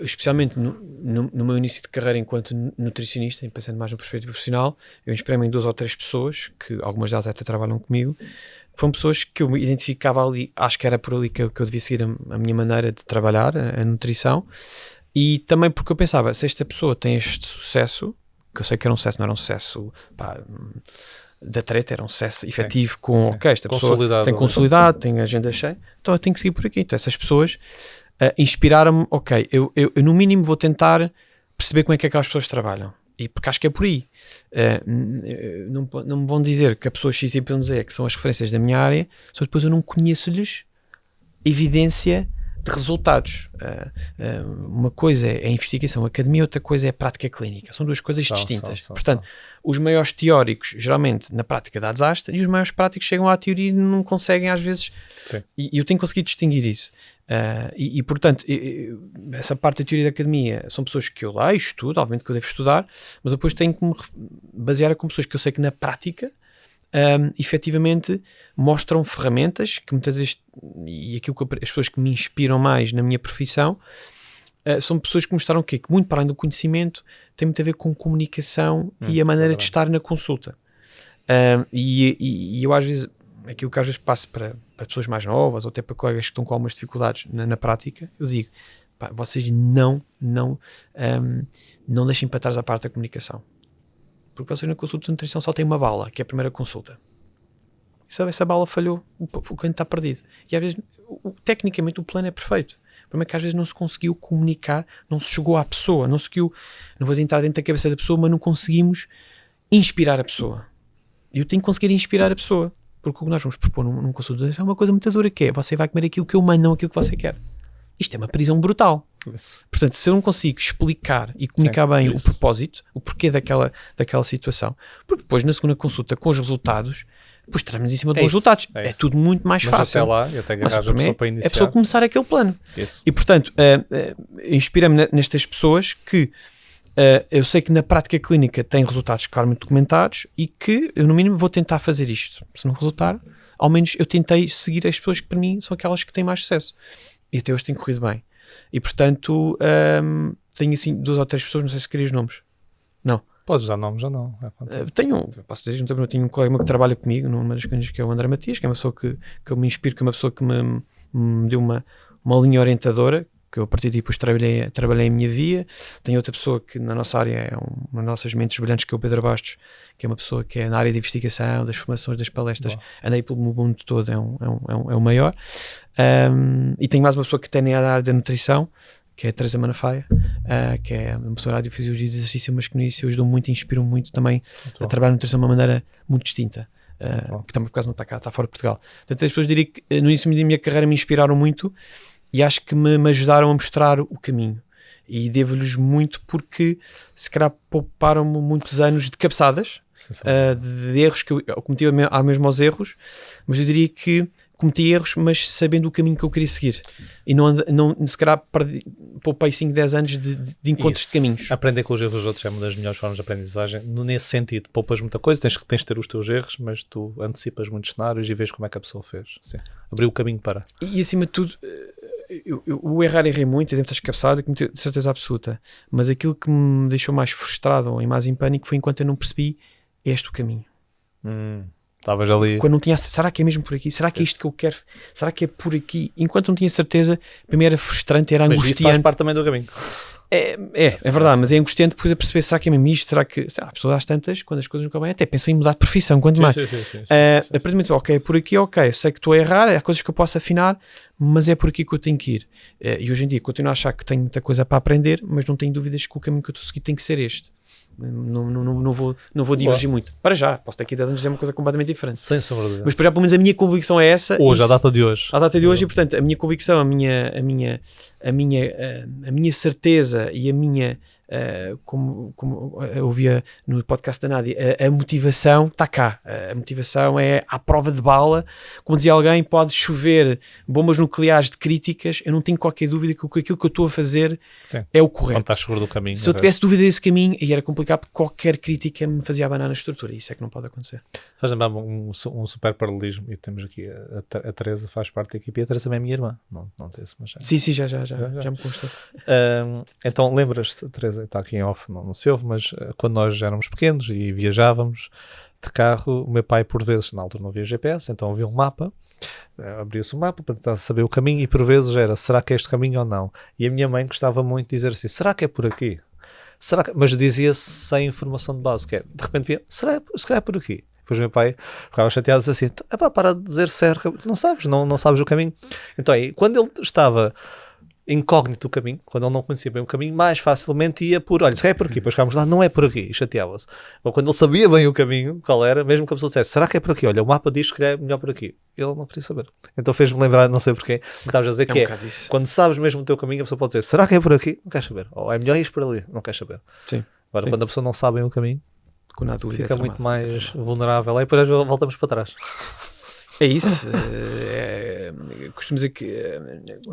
especialmente no meu início de carreira enquanto nutricionista, pensando mais na perspectiva profissional, eu inspirei-me em 2 ou 3 pessoas, que algumas delas até trabalham comigo, foram pessoas que eu me identificava ali, acho que era por ali que eu devia seguir a minha maneira de trabalhar, a nutrição, e também porque eu pensava, se esta pessoa tem este sucesso, que eu sei que era um sucesso, não era um sucesso da treta, era um sucesso efetivo esta pessoa tem consolidado, tem agenda cheia, então eu tenho que seguir por aqui. Então essas pessoas inspiraram-me, eu no mínimo vou tentar perceber como é que aquelas pessoas trabalham. E porque acho que é por aí. Não me vão dizer que a pessoa X, Y, Z, que são as referências da minha área, só depois eu não conheço-lhes evidência de resultados. Uma coisa é a investigação, a academia, outra coisa é a prática clínica. São duas coisas distintas. Portanto, os maiores teóricos, geralmente, na prática dá desastre, e os maiores práticos chegam à teoria e não conseguem, às vezes... E eu tenho conseguido distinguir isso. Portanto, essa parte da teoria da academia são pessoas que eu leio, estudo, obviamente que eu devo estudar, mas depois tenho que me basear com pessoas que eu sei que na prática efetivamente mostram ferramentas que muitas vezes, e aquilo que as pessoas que me inspiram mais na minha profissão são pessoas que mostraram que muito para além do conhecimento tem muito a ver com comunicação e a maneira de estar na consulta. E eu às vezes, aquilo que às vezes passo para pessoas mais novas ou até para colegas que estão com algumas dificuldades na prática, eu digo, pá, vocês não deixem para trás a parte da comunicação. Porque vocês na consulta de nutrição só têm uma bala, que é a primeira consulta. E sabe, essa bala falhou, o cliente está perdido. E às vezes, tecnicamente, o plano é perfeito. O problema é que às vezes não se conseguiu comunicar, não se chegou à pessoa, não vou entrar dentro da cabeça da pessoa, mas não conseguimos inspirar a pessoa. E eu tenho que conseguir inspirar a pessoa. Porque o que nós vamos propor num consulta de nutrição é uma coisa muito dura, que é, você vai comer aquilo que eu mando, não aquilo que você quer. Isto é uma prisão brutal. Isso. Portanto, se eu não consigo explicar e comunicar bem o propósito, o porquê daquela situação, porque depois na segunda consulta com os resultados, depois estaremos em cima dos resultados. É tudo muito mais fácil. Até lá, eu tenho que arranjar a pessoa para iniciar. É a pessoa começar aquele plano. Isso. E portanto, inspira-me nestas pessoas que eu sei que na prática clínica têm resultados claramente documentados e que eu no mínimo vou tentar fazer isto. Se não resultar, ao menos eu tentei seguir as pessoas que para mim são aquelas que têm mais sucesso. E até hoje tem corrido bem. E portanto, tenho assim 2 ou 3 pessoas, não sei se querias nomes. Não. Podes dar nomes ou não? Posso dizer, eu tenho um colega meu que trabalha comigo numa das coisas que é o André Matias, que é uma pessoa que eu me inspiro, que é uma pessoa que me deu uma linha orientadora, que eu a partir daí depois trabalhei a minha via. Tenho outra pessoa que na nossa área é uma das nossas mentes brilhantes, que é o Pedro Bastos, que é uma pessoa que é na área de investigação, das formações, das palestras, andei pelo mundo todo, é o maior. E tenho mais uma pessoa que tem na área da nutrição, que é a Teresa Manafaia, que é uma pessoa na área de fisiologia de exercício, mas que nisso ajudam muito e inspiram muito também a trabalhar a nutrição de uma maneira muito distinta. Que também por acaso não está cá, está fora de Portugal. Portanto, as pessoas diriam que no início da minha carreira me inspiraram muito e acho que me ajudaram a mostrar o caminho. E devo-lhes muito porque se calhar pouparam-me muitos anos de cabeçadas, de erros que eu cometi mesmo aos erros, mas eu diria que cometi erros, mas sabendo o caminho que eu queria seguir. E não se calhar poupei 5, 10 anos de encontros de caminhos. Aprender com os erros dos outros é uma das melhores formas de aprendizagem. Nesse sentido, poupas muita coisa, tens de ter os teus erros, mas tu antecipas muitos cenários e vês como é que a pessoa fez. Sim. Abriu o caminho para. E acima de tudo, o errei muito, dentro das cabeçadas, de certeza absoluta. Mas aquilo que me deixou mais frustrado e mais em pânico foi enquanto eu não percebi este o caminho. Estavas ali. Quando não tinha, será que é mesmo por aqui? Será que é isto que eu quero? Será que é por aqui? Enquanto não tinha certeza, para mim era frustrante, era angustiante. Mas isso faz parte também do caminho. É verdade, mas é angustiante porque perceber, será que é mesmo isto? Será que há pessoas às tantas, quando as coisas não acabam bem, até pensam em mudar de profissão, quanto mais. A partir do momento, ok, por aqui, ok, sei que estou a errar, há coisas que eu posso afinar, mas é por aqui que eu tenho que ir. E hoje em dia continuo a achar que tenho muita coisa para aprender, mas não tenho dúvidas que o caminho que eu estou a seguir tem que ser este. Não vou divergir muito. Para já, posso daqui a 10 anos dizer uma coisa completamente diferente. Sem sombra de dúvida. Mas para já, pelo menos a minha convicção é essa. Hoje, à data de hoje. À data de hoje, e portanto, a minha convicção, a minha certeza e a minha, como eu ouvia no podcast da Nádia, a motivação está cá. A motivação é à prova de bala. Como dizia alguém, pode chover bombas nucleares de críticas, eu não tenho qualquer dúvida que aquilo que eu estou a fazer é o correto. Quando estás seguro do caminho. Se eu tivesse dúvida desse caminho, aí era complicado, porque qualquer crítica me fazia abanar na estrutura. Isso é que não pode acontecer. Faz lembrar um super paralelismo, e temos aqui a Teresa faz parte da equipe, e a Teresa também é minha irmã. Não sei se, mas Sim, já me consta. Então lembras-te, Teresa, está aqui em off, não se ouve, mas quando nós éramos pequenos e viajávamos de carro, o meu pai por vezes, na altura não havia GPS, então havia um mapa, abria-se o mapa para tentar saber o caminho e por vezes era, será que é este caminho ou não? E a minha mãe gostava muito de dizer assim, será que é por aqui? Mas dizia-se sem informação de base, que é, de repente via, se calhar é por aqui. Depois o meu pai ficava chateado e disse assim, para de dizer certo, não sabes o caminho. Então aí, quando ele estava incógnito o caminho, quando ele não conhecia bem o caminho, mais facilmente ia por, olha, se é por aqui, depois chegámos lá, não é por aqui, e chateava-se. Ou quando ele sabia bem o caminho, qual era, mesmo que a pessoa dissesse, será que é por aqui? Olha, o mapa diz que é melhor por aqui. Ele não queria saber. Então fez-me lembrar, não sei porquê, o que estavas a dizer, que bocado isso. quando sabes mesmo o teu caminho, a pessoa pode dizer, será que é por aqui? Não quer saber. Ou é melhor ir por ali? Não quer saber. Sim. Agora, Sim. quando a pessoa não sabe bem o caminho, Com a dúvida fica muito mais vulnerável. Aí depois às vezes voltamos para trás. É isso. Costumo dizer que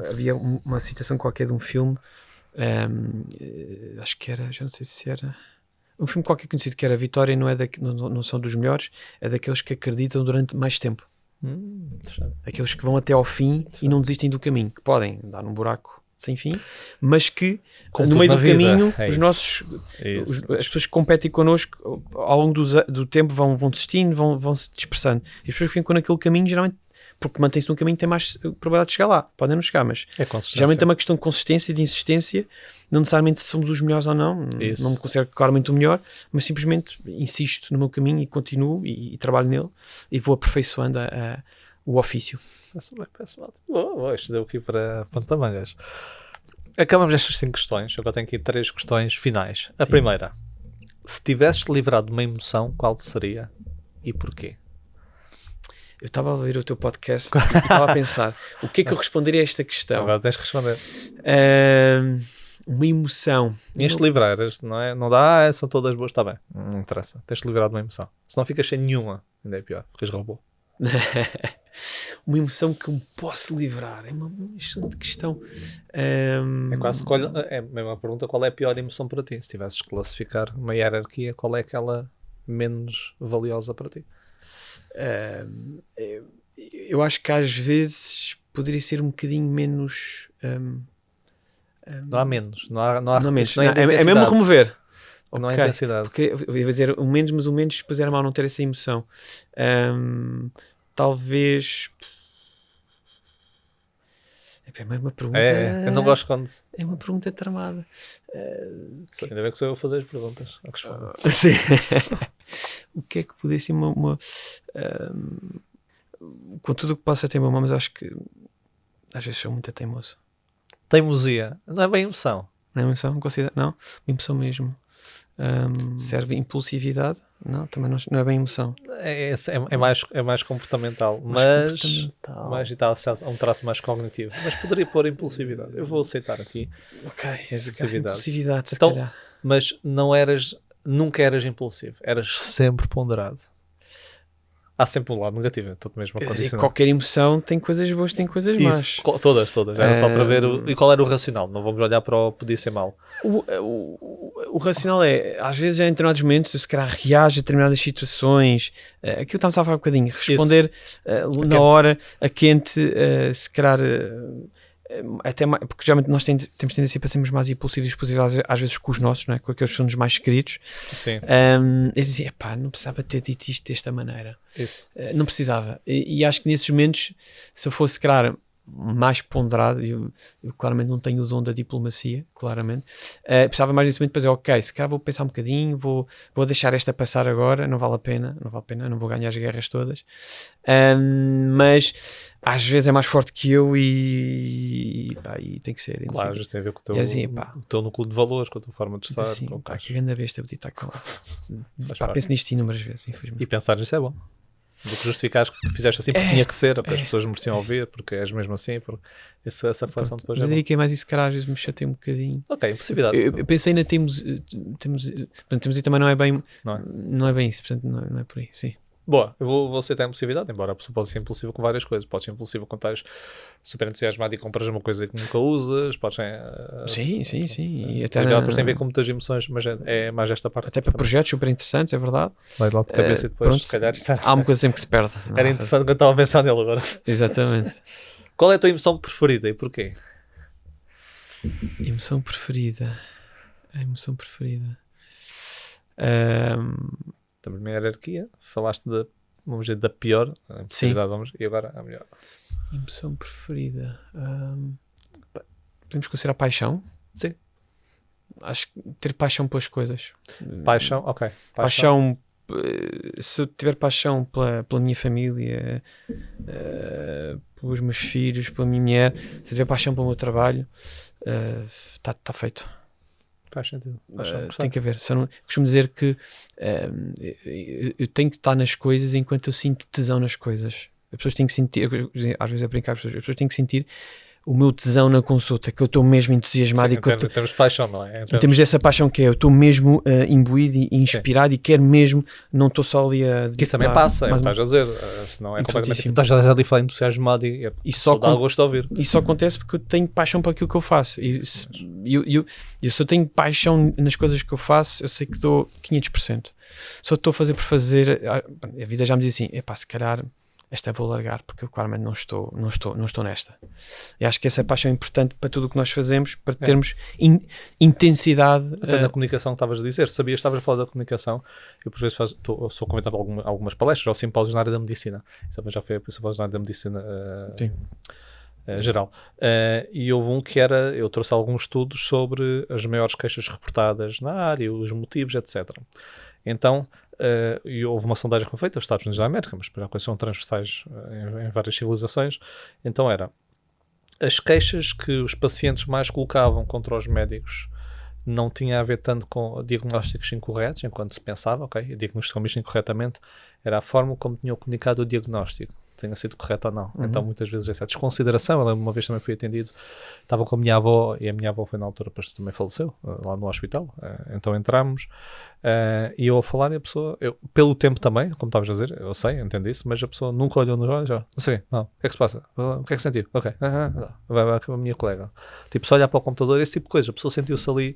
havia uma citação qualquer de um filme, acho que era, já não sei se era, um filme qualquer conhecido, que era a vitória não são dos melhores, é daqueles que acreditam durante mais tempo. Aqueles que vão até ao fim e não desistem do caminho, que podem dar num buraco sem fim, mas que no meio do caminho as pessoas que competem connosco ao longo do tempo vão desistindo, vão se dispersando, e as pessoas que ficam naquele caminho geralmente, porque mantém-se num caminho, tem mais probabilidade de chegar lá, podem não chegar, mas geralmente é uma questão de consistência e de insistência, não necessariamente se somos os melhores ou não, não me considero claramente o melhor, mas simplesmente insisto no meu caminho e continuo e trabalho nele e vou aperfeiçoando o ofício. Peço mal. Isto deu aqui para Pantamangas. Acabamos estas 5 questões. Agora tenho aqui 3 questões finais. A primeira: se tivesses livrado de uma emoção, qual seria e porquê? Eu estava a ouvir o teu podcast e estava a pensar o que é que eu responderia a esta questão. Agora tens que responder. Uma emoção. Tinhas de livrar, não é? Não dá, são todas boas, está bem. Não interessa. Tens de livrar de uma emoção. Se não ficas sem nenhuma, ainda é pior. Ficas robô. Uma emoção que eu me posso livrar. É uma excelente questão. É quase é a mesma pergunta: qual é a pior emoção para ti? Se tivesses que classificar uma hierarquia, qual é aquela menos valiosa para ti? Eu acho que às vezes poderia ser um bocadinho menos. Não há menos. Não há menos. Não é mesmo remover. Não há intensidade. Porque eu ia dizer o menos, mas o menos depois era mal não ter essa emoção. Talvez. É uma pergunta. Eu não gosto quando. É uma pergunta tramada. Ainda bem que sou eu a fazer as perguntas. Sim. O que é que poderia ser com tudo o que possa ter meu irmão, mas acho que às vezes sou muito teimoso. Teimosia. Não é bem emoção. Não é emoção? Não, uma emoção mesmo. Serve impulsividade? Não, também não é bem emoção. É mais comportamental, mas é um traço mais cognitivo. Mas poderia pôr impulsividade. Eu vou aceitar aqui. Ok, impulsividade. se então, calhar. Mas nunca eras impulsivo, eras sempre ponderado. Há sempre um lado negativo, estou mesmo a condicionar. Qualquer emoção tem coisas boas, tem coisas más. Todas. Era só para ver e qual era o racional. Não vamos olhar para o podia ser mau. O racional é, às vezes, em determinados momentos, se calhar reage a determinadas situações. Aquilo que estávamos a falar um bocadinho. Responder na hora, a quente, se calhar... até mais, porque geralmente nós temos tendência para sermos mais impulsivos e explosivos às vezes com os nossos, não é? Com aqueles que são os mais queridos. Sim. Eu dizia, não precisava ter dito isto desta maneira. Isso. Não precisava. E acho que nesses momentos, se eu fosse, claro, mais ponderado, eu claramente não tenho o dom da diplomacia, claramente, precisava mais nesse momento para dizer, ok, se calhar vou pensar um bocadinho, vou deixar esta passar agora, não vale a pena, não vou ganhar as guerras todas, mas às vezes é mais forte que eu e tem que ser. Claro, isto tem a ver com o teu núcleo de valores, com a tua forma de estar. Assim, que grande besta podia estar com penso nisto inúmeras vezes, infelizmente. E pensar nisso é bom. Do que justificares que fizeste assim porque tinha que ser, porque as pessoas mereciam ouvir, porque és mesmo assim, porque essa reflexão depois mas eu diria que é mais isso que às vezes me chatei um bocadinho. Ok, impossibilidade. Eu pensei na teimosia também não é bem, não é bem isso, portanto não é por aí, sim. Boa, eu vou aceitar a impulsividade, embora a pessoa possa ser impulsiva com várias coisas. Pode ser impulsiva quando estás super entusiasmado e compras uma coisa que nunca usas, pode ser... Sim. E até depois tem a ver com muitas emoções, mas é mais esta parte. Até para projetos super interessantes, é verdade. Vai lá de cabeça e depois, pronto, se calhar, há uma coisa sempre que se perde. Era interessante quando estava a pensar nele agora. Exatamente. Qual é a tua emoção preferida e porquê? Emoção preferida. A emoção preferida. Estamos numa hierarquia. Falaste vamos dizer, da pior. Sim. E agora a melhor. Emoção preferida. Podemos considerar paixão? Sim. Acho que ter paixão pelas coisas. Paixão, ok. Paixão se eu tiver paixão pela minha família, pelos meus filhos, pela minha mulher, se tiver paixão pelo meu trabalho, está feito. Faz sentido. Tem que haver. Costumo dizer que eu tenho que estar nas coisas enquanto eu sinto tesão nas coisas. As pessoas têm que sentir, às vezes é brincar, as pessoas têm que sentir o meu tesão na consulta, que eu estou mesmo entusiasmado. Sim, temos paixão, não é? Temos essa paixão que é, eu estou mesmo imbuído e inspirado, sim, e quero mesmo, não estou só ali a... Que isso também passa, é o que estás a dizer, senão é completamente... Estás já ali falar entusiasmado e só dá gosto de ouvir. Isso só acontece porque eu tenho paixão para aquilo que eu faço. E se eu tenho paixão nas coisas que eu faço, eu sei que dou 500%. Só estou a fazer por fazer, a vida já me diz assim, se calhar... esta vou largar, porque eu claramente não estou nesta. E acho que essa paixão é importante para tudo o que nós fazemos, para termos intensidade. Até na comunicação que estavas a dizer, estavas a falar da comunicação, eu por vezes sou convidado a algumas palestras ou simpósios na área da medicina. Também já foi a simpósios na área da medicina geral. E houve um que era, eu trouxe alguns estudos sobre as maiores queixas reportadas na área, os motivos, etc. Então, e houve uma sondagem que foi feita aos Estados Unidos da América, mas para coisas são transversais em várias civilizações. Então era as queixas que os pacientes mais colocavam contra os médicos não tinha a ver tanto com diagnósticos incorretos, enquanto se pensava, diagnosticavam isto incorretamente, era a forma como tinham comunicado o diagnóstico, tenha sido correto ou não. Então muitas vezes essa desconsideração, eu lembro uma vez também fui atendido, estava com a minha avó, e a minha avó foi na altura, depois também faleceu, lá no hospital, então entramos, e eu a falar, e a pessoa, pelo tempo também, como estavas a dizer, eu sei, entendi isso, mas a pessoa nunca olhou nos olhos, não sei, não, o que é que se passa? O que é que sentiu? Ok, vai com a minha colega. Tipo, só olhar para o computador, esse tipo de coisa, a pessoa sentiu-se ali.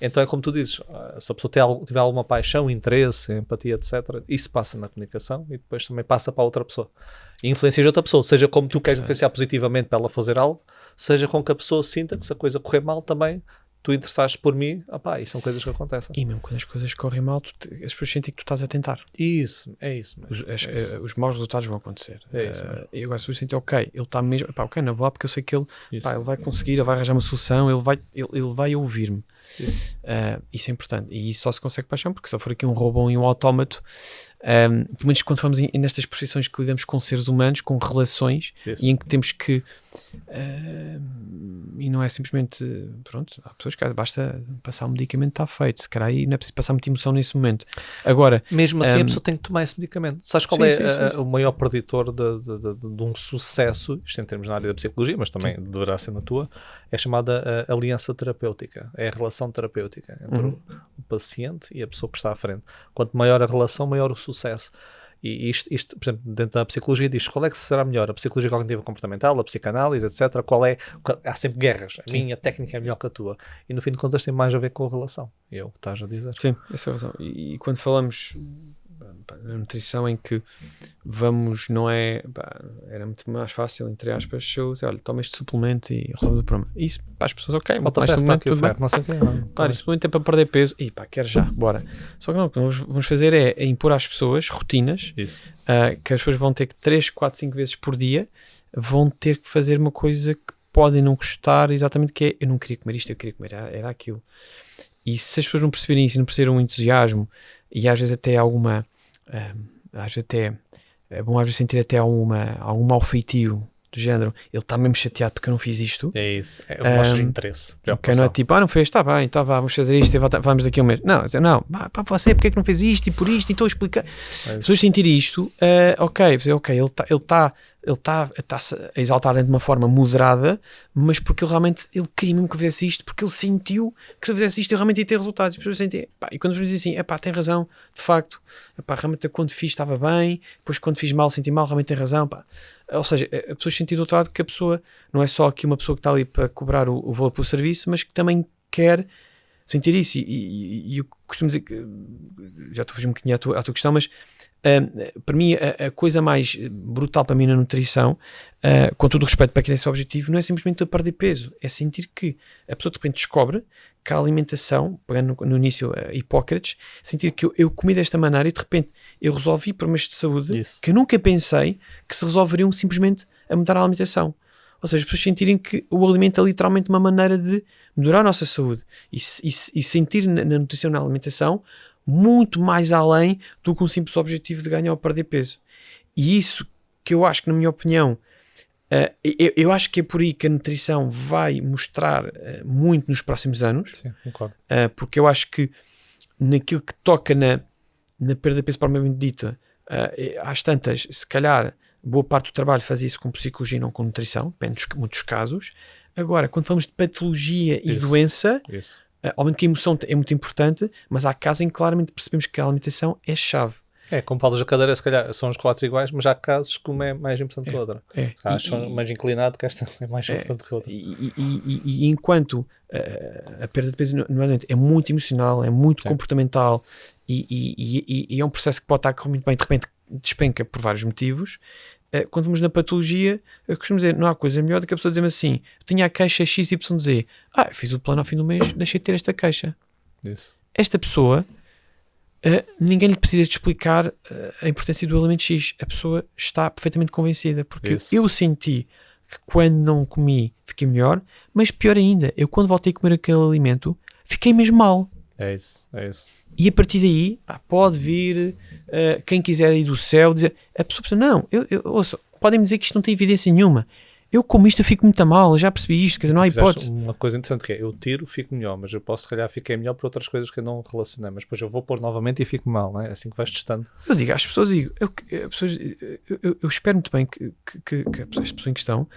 Então é como tu dizes, se a pessoa tiver alguma paixão, interesse, empatia, etc., isso passa na comunicação e depois também passa para a outra pessoa. E influencia a outra pessoa, seja como tu queres influenciar positivamente para ela fazer algo, seja com que a pessoa sinta que se a coisa correr mal também, tu interessaste por mim, e são coisas que acontecem. E mesmo quando as coisas correm mal, as pessoas sentem que tu estás a tentar. Isso, é isso. Os maus resultados vão acontecer. Isso, e agora as pessoas sentem, ele está mesmo, não vou lá porque eu sei que ele vai conseguir, ele vai arranjar uma solução, ele vai ouvir-me. Isso é importante. E isso só se consegue paixão, porque se eu for aqui um robô e um autómato, pelo menos quando falamos nestas posições que lidamos com seres humanos, com relações, e em que temos que e não é simplesmente há pessoas que basta passar um medicamento, está feito, se calhar aí não é preciso passar muita emoção nesse momento. Agora, mesmo assim a pessoa tem que tomar esse medicamento. Sabes qual é o maior preditor de um sucesso, isto em termos na área da psicologia, mas também deverá ser na tua, é chamada aliança terapêutica, é a relação terapêutica entre o paciente e a pessoa que está à frente. Quanto maior a relação, maior o sucesso. E isto, por exemplo, dentro da psicologia diz qual é que será melhor, a psicologia cognitiva comportamental, a psicanálise, etc. Há sempre guerras, a minha técnica é melhor que a tua, e no fim de contas tem mais a ver com a relação, é o que estás a dizer. Sim, essa é a razão. E quando falamos na nutrição em que vamos, não é, era muito mais fácil, entre aspas, se eu olha, toma este suplemento e resolve o problema. Isso para as pessoas, ok, mas suplemento, tudo bem. Não sei quem, claro, este suplemento é para perder peso, e quero já, bora. Só que não, o que nós vamos fazer é impor às pessoas rotinas, que as pessoas vão ter que 3, 4, 5 vezes por dia, vão ter que fazer uma coisa que podem não gostar, exatamente, que é, eu não queria comer isto, eu queria comer, era aquilo. E se as pessoas não perceberem isso, não perceberem um entusiasmo, e às vezes até alguma às vezes até é bom às vezes sentir até algum mau feitio do género, ele está mesmo chateado porque eu não fiz isto. É isso, é um mostra de interesse. Okay, não é tipo, não fez, está bem, então vamos fazer isto e vamos daqui a um mês. Não, para você, porque é que não fez isto e por isto, então explicar. Se pessoas sentirem isto, ele está a exaltar de uma forma moderada, mas porque ele realmente queria mesmo que eu fizesse isto, porque ele sentiu que se eu fizesse isto eu realmente ia ter resultados. As pessoas sentem, e quando nos dizem assim, tem razão, de facto, realmente quando fiz estava bem, depois quando fiz mal, senti mal, realmente tem razão. Ou seja, a pessoa sentir do outro lado que a pessoa não é só aqui uma pessoa que está ali para cobrar o valor pelo serviço, mas que também quer sentir isso. E eu costumo dizer que, já estou a fugir um bocadinho à tua questão, mas para mim a coisa mais brutal para mim na nutrição, com todo o respeito para quem tem esse objetivo, não é simplesmente eu perder peso, é sentir que a pessoa de repente descobre que a alimentação, pegando no início Hipócrates, sentir que eu comi desta maneira e de repente eu resolvi problemas de saúde que eu nunca pensei que se resolveriam simplesmente a mudar a alimentação. Ou seja, as pessoas sentirem que o alimento é literalmente uma maneira de melhorar a nossa saúde e sentir na nutrição, na alimentação, muito mais além do que um simples objetivo de ganhar ou perder peso. E isso que eu acho que, na minha opinião, eu acho que é por aí que a nutrição vai mostrar muito nos próximos anos. Sim, concordo. Porque eu acho que naquilo que toca na perda de peso propriamente dita, às tantas, se calhar boa parte do trabalho fazia-se com psicologia e não com nutrição, depende de muitos casos. Agora, quando falamos de patologia e doença, obviamente que a emoção é muito importante, mas há casos em que claramente percebemos que a alimentação é chave. Como falas da cadeira, se calhar são os 4 iguais, mas há casos que uma é mais importante que a outra. São mais inclinado que esta é mais importante que a outra. E enquanto a perda de peso é muito emocional, é muito comportamental e é um processo que pode estar a correr muito bem, de repente despenca por vários motivos. Quando vamos na patologia, eu costumo dizer, não há coisa melhor do que a pessoa dizer-me assim, tinha a queixa XYZ, fiz o plano ao fim do mês, deixei de ter esta queixa. Isso. Esta pessoa, ninguém lhe precisa de explicar a importância do alimento X. A pessoa está perfeitamente convencida, porque eu senti que quando não comi fiquei melhor, mas pior ainda, eu quando voltei a comer aquele alimento fiquei mesmo mal. É isso. E a partir daí pode vir quem quiser ir do céu dizer, a pessoa pensa, não, ouça, podem-me dizer que isto não tem evidência nenhuma, eu como isto eu fico muito mal, eu já percebi isto, quer dizer, não há hipótese. Uma coisa interessante que é, eu tiro, fico melhor, mas eu posso, se calhar, fiquei melhor por outras coisas que eu não relacionei, mas depois eu vou pôr novamente e fico mal, não é? Assim que vais testando. Eu digo às pessoas, eu espero muito bem que as pessoas em questão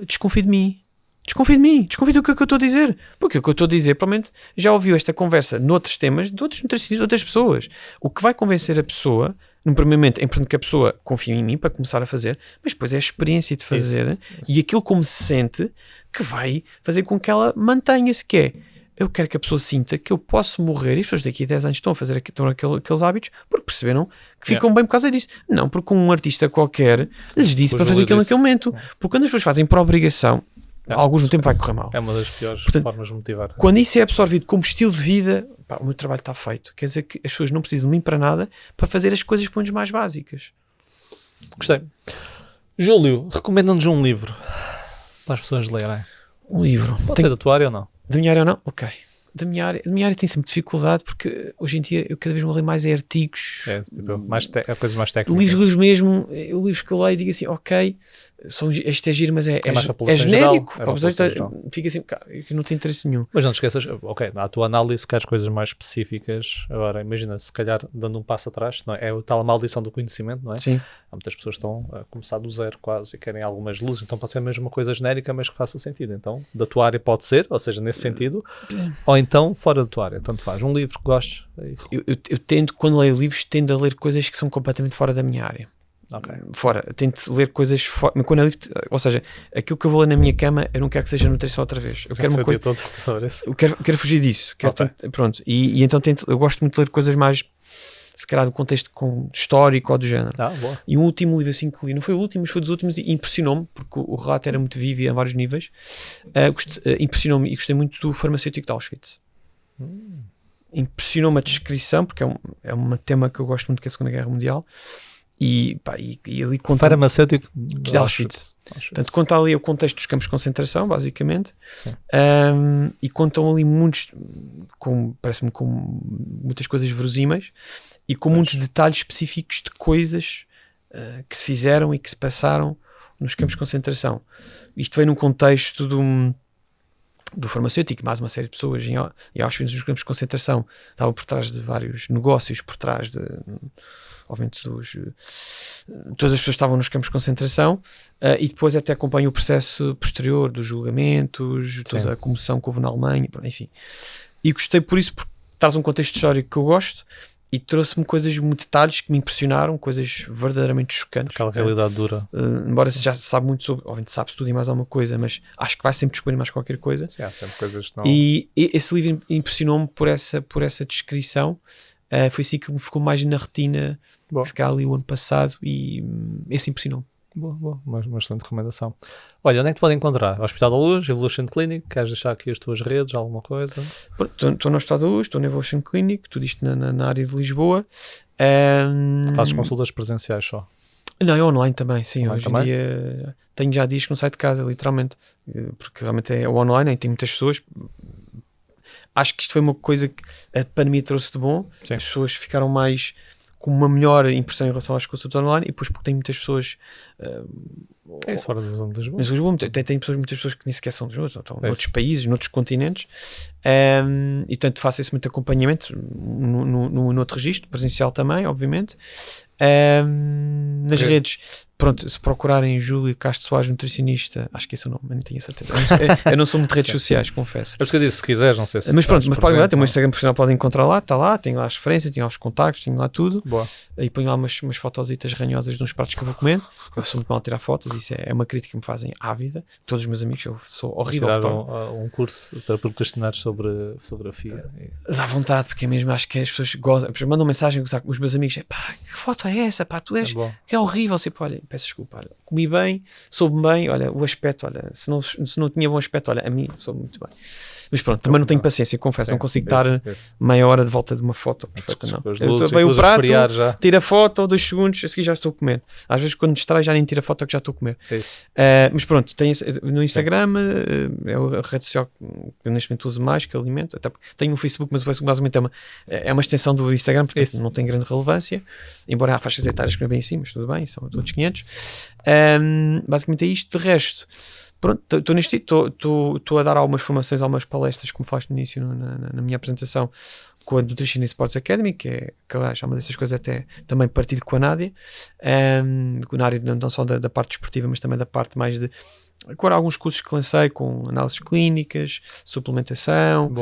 desconfiem de mim. Desconfie do que eu estou a dizer. Porque o que eu estou a dizer, provavelmente já ouviu esta conversa noutros temas, de outros nutricionistas, de outras pessoas. O que vai convencer a pessoa, no primeiro momento, é importante que a pessoa confie em mim para começar a fazer, mas depois é a experiência de fazer e aquilo como se sente que vai fazer com que ela mantenha-se, que é, eu quero que a pessoa sinta que eu posso morrer e as pessoas daqui a 10 anos estão a fazer aqueles hábitos porque perceberam que ficam bem por causa disso. Não porque um artista qualquer lhes disse para fazer aquilo naquele momento. Porque quando as pessoas fazem por obrigação, alguns no tempo vai correr mal. É uma das piores formas de motivar. Quando isso é absorvido como estilo de vida, o meu trabalho está feito. Quer dizer que as pessoas não precisam de mim para nada para fazer as coisas pelo menos mais básicas. Gostei. Júlio, recomenda-nos um livro para as pessoas lerem. Um livro. Pode ser da tua área ou não? Da minha área ou não? Ok. Da minha área tem sempre dificuldade porque hoje em dia eu cada vez me leio mais artigos. Coisas mais técnicas. Livros mesmo, livros que eu leio e digo assim, ok, este é giro, mas é genérico. Fica assim, não tem interesse nenhum. Mas não te esqueças, ok, na tua análise queres coisas mais específicas. Agora, imagina, se calhar dando um passo atrás, não é? É a tal maldição do conhecimento, não é? Sim. Há muitas pessoas que estão a começar do zero quase e querem algumas luzes, então pode ser mesmo uma coisa genérica, mas que faça sentido. Então, da tua área pode ser, ou seja, nesse sentido, ou então fora da tua área, tanto faz. Um livro que gostes. Eu tendo, quando leio livros, tendo a ler coisas que são completamente fora da minha área. Fora, tento ler coisas fora, quando eu, ou seja, aquilo que eu vou ler na minha cama, eu não quero que seja nutrição outra vez. Eu quero uma coisa. Eu quero fugir disso. Pronto. E então eu gosto muito de ler coisas mais, se calhar, do contexto histórico ou do género. Boa. E um último livro assim que li, não foi o último, mas foi dos últimos, e impressionou-me, porque o relato era muito vivo e a vários níveis. Impressionou-me e gostei muito do farmacêutico de Auschwitz. Impressionou-me a descrição, porque é um tema que eu gosto muito, que é a Segunda Guerra Mundial. E ali conta farmacêutico de Auschwitz. Portanto, conta ali o contexto dos campos de concentração, basicamente, e contam ali parece-me com muitas coisas verosímeis e com muitos detalhes específicos de coisas que se fizeram e que se passaram nos campos de concentração. Isto veio num contexto do farmacêutico, mais uma série de pessoas em Auschwitz, nos campos de concentração, estavam por trás de vários negócios, por trás de, obviamente, todas as pessoas estavam nos campos de concentração, e depois até acompanham o processo posterior dos julgamentos, toda a comoção que houve na Alemanha, enfim. E gostei por isso, porque traz um contexto histórico que eu gosto, e trouxe-me detalhes que me impressionaram, coisas verdadeiramente chocantes. Aquela realidade dura. Embora se já se sabe muito sobre, obviamente sabe-se tudo e mais alguma coisa, mas acho que vai sempre descobrir mais qualquer coisa. Sim, há sempre coisas que não... E esse livro impressionou-me por essa descrição. Foi assim que me ficou mais na retina, se calhar ali o ano passado, e esse impressionou-me. Boa, uma excelente recomendação. Olha, onde é que te podem encontrar? Hospital da Luz, Evolution Clinic, queres deixar aqui as tuas redes, alguma coisa? Estou no Hospital da Luz, estou na Evolution Clinic, tudo isto na área de Lisboa. Fazes consultas presenciais só? Não, é online também, sim. Online hoje também? em dia tenho já dias que não saio de casa, literalmente, porque realmente é o online, tem muitas pessoas. acho que isto foi uma coisa que a pandemia trouxe de bom. Sim. As pessoas ficaram mais com uma melhor impressão em relação às consultas online, e depois porque tem muitas pessoas isso fora da zona de Lisboa. mas Lisboa tem muitas pessoas que nem sequer são de Lisboa, estão noutros países, noutros continentes, e tanto faço esse muito acompanhamento no outro registro, presencial também, obviamente. Nas redes, pronto, se procurarem Júlio Castro Soares, nutricionista, acho que esse é o nome, mas não tenho a certeza. Eu não sou muito de redes sociais, confesso. É isso que eu disse, se quiseres, não sei se. Mas pronto, mas podem lá, tem o meu Instagram profissional, podem encontrar lá, está lá, tem lá as referências, tem lá os contactos, tem lá tudo. Boa. E ponho lá umas fotositas ranhosas de uns pratos que eu vou comer. Eu sou muito mal a tirar fotos, isso é uma crítica que me fazem ávida. Todos os meus amigos, eu sou horrível. Um curso para procrastinar sobre fotografia. Dá vontade, porque é mesmo, acho que as pessoas gostam. Mandam mensagem, os meus amigos, pá, que foto é essa? Pá, tu és, que é horrível. Assim, olha, peço desculpa, olha, comi bem, soube bem, olha, o aspecto, olha, se não tinha bom aspecto, olha, a mim soube muito bem. Mas pronto, também não tenho paciência, confesso, não consigo estar meia hora de volta de uma foto perfeita, não. Eu veio o prato, tira a foto, 2 segundos, a seguir já estou a comer. Às vezes quando me distrai já nem tiro a foto que já estou a comer. Mas pronto, tem no Instagram, é a rede social que eu neste momento uso mais, que alimento. Até tenho o Facebook, mas o Facebook basicamente é uma extensão do Instagram, portanto não tem grande relevância, embora há faixas etárias que não é bem assim, mas tudo bem, são todos 500. Basicamente é isto. De resto, pronto, estou neste tipo, estou a dar algumas formações, algumas palestras, como falaste no início na minha apresentação, com a Nutrition Sports Academy, que aliás, é uma dessas coisas até também partilho com a Nádia, na área não só da parte desportiva, mas também da parte mais de agora alguns cursos que lancei com análises clínicas, suplementação,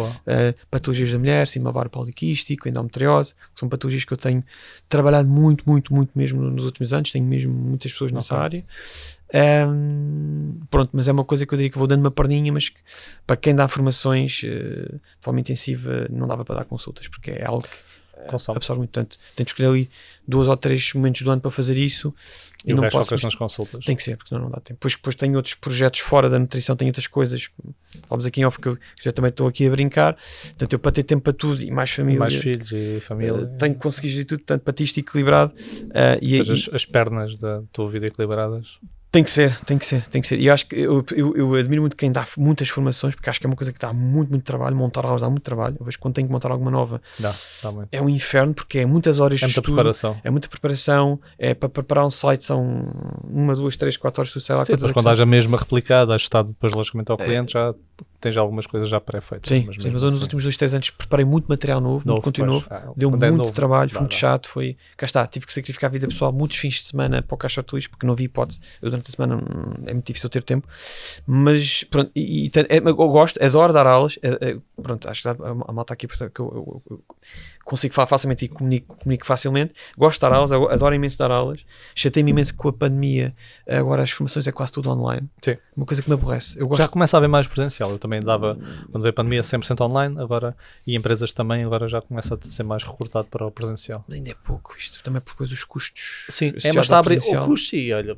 patologias da mulher, ovário poliquístico, endometriose, que são patologias que eu tenho trabalhado muito mesmo nos últimos anos, tenho mesmo muitas pessoas nessa área. Pronto, mas é uma coisa que eu diria que vou dando uma perninha, mas que, para quem dá formações de forma intensiva não dava para dar consultas, porque é algo que absorve muito. Tanto tenho de escolher ali 2 ou 3 momentos do ano para fazer isso e não o resto posso, nas consultas. Tem que ser, porque senão não dá tempo. Depois tenho outros projetos fora da nutrição, tenho outras coisas, falamos aqui em off, que eu já também estou aqui a brincar, portanto eu para ter tempo para tudo e mais família, mais filhos e família, tenho que conseguir gerir tudo, tanto para ti isto equilibrado, as pernas da tua vida equilibradas. Tem que ser. E acho que eu admiro muito quem dá muitas formações, porque acho que é uma coisa que dá muito trabalho. Montar aulas dá muito trabalho. Eu vejo que quando tenho que montar alguma nova, dá muito. É um inferno, porque é muitas horas de estudo. É muita preparação. É para preparar um slide, são 1, 2, 3, 4 horas, sei lá. Sim, depois quando haja mesmo replicada, ajustado depois logicamente ao cliente, já tens algumas coisas já pré-feitas. Sim, mas eu nos últimos 2, 3 anos preparei muito material novo, muito conteúdo novo. Deu muito trabalho, foi muito chato. Cá está, tive que sacrificar a vida pessoal muitos fins de semana para o Caixa de Lixo, porque não vi hipótese. Eu durante a semana é muito difícil ter tempo, mas pronto, eu gosto, adoro dar aulas. Pronto, acho que a malta aqui percebe que eu consigo falar facilmente e comunico facilmente. Gosto de dar aulas, adoro imenso dar aulas. Chatei-me imenso com a pandemia. Agora as formações é quase tudo online. Sim. Uma coisa que me aborrece. Já começa a haver mais presencial. Eu também dava, quando veio a pandemia, 100% online, agora, e empresas também, agora já começa a ser mais recrutado para o presencial. Ainda é pouco isto, também por depois os custos. Sim, mas está a abrir o custo e olha,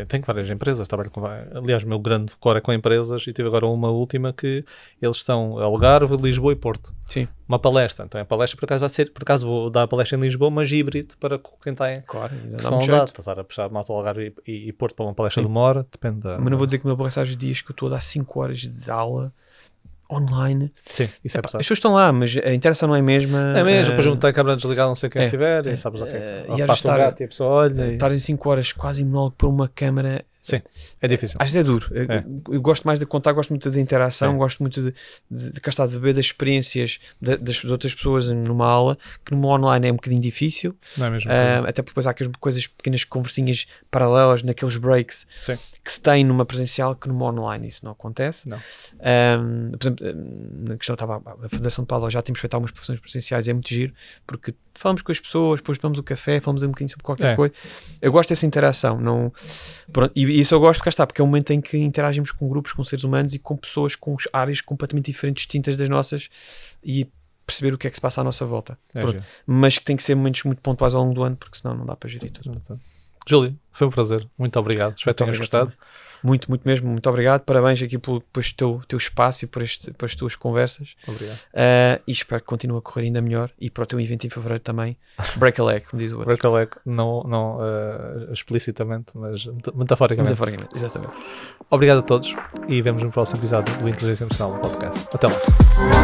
tenho várias empresas, trabalho com aliás, o meu grande core é com empresas e tive agora uma última que eles estão Algarve, Lisboa e Porto. Sim. Uma palestra, então a palestra por acaso vou dar a palestra em Lisboa, mas híbrido para quem está em. Claro, ainda se não dá, estar a puxar malta Algarve e Porto para uma palestra de 1 hora, depende da. Mas não vou dizer que o meu aborrece às dias que eu estou a dar 5 horas de aula online. Sim, isso é pesado. As pessoas estão lá, mas a interação não é a mesma. É mesmo, depois não tem a câmera desligada, não sei quem estiver, e sabes e às vezes a pessoa olha. Estar em 5 horas quase em monólogo por uma câmara. Sim, é difícil. Às vezes é duro. Eu gosto mais de contar, gosto muito da interação, gosto muito de cá estar, de ver das experiências das outras pessoas numa aula, que numa online é um bocadinho difícil. Não é mesmo? Até porque depois há aquelas coisas, pequenas conversinhas paralelas, naqueles breaks. Sim. Que se tem numa presencial que numa online isso não acontece. Não. Por exemplo, na questão estava a Federação de Padel, já temos feito algumas profissões presenciais, é muito giro, porque falamos com as pessoas, depois tomamos o café, falamos um bocadinho sobre qualquer coisa. Eu gosto dessa interação, não, pronto, e isso eu gosto porque está, porque é um momento em que interagimos com grupos, com seres humanos e com pessoas com áreas completamente diferentes, distintas das nossas, e perceber o que é que se passa à nossa volta. Mas que tem que ser momentos muito pontuais ao longo do ano, porque senão não dá para gerir tudo. Júlio, foi um prazer, muito obrigado, espero que tenhas gostado. Muito mesmo, muito obrigado, parabéns aqui pelo teu espaço e pelas tuas conversas. Obrigado. E espero que continue a correr ainda melhor, e para o teu evento em fevereiro também, break a leg, como diz o outro. Break a leg, não explicitamente, mas metaforicamente. Metaforicamente, exatamente. Obrigado a todos e vemos no próximo episódio do Inteligência Emocional, do podcast. Até lá.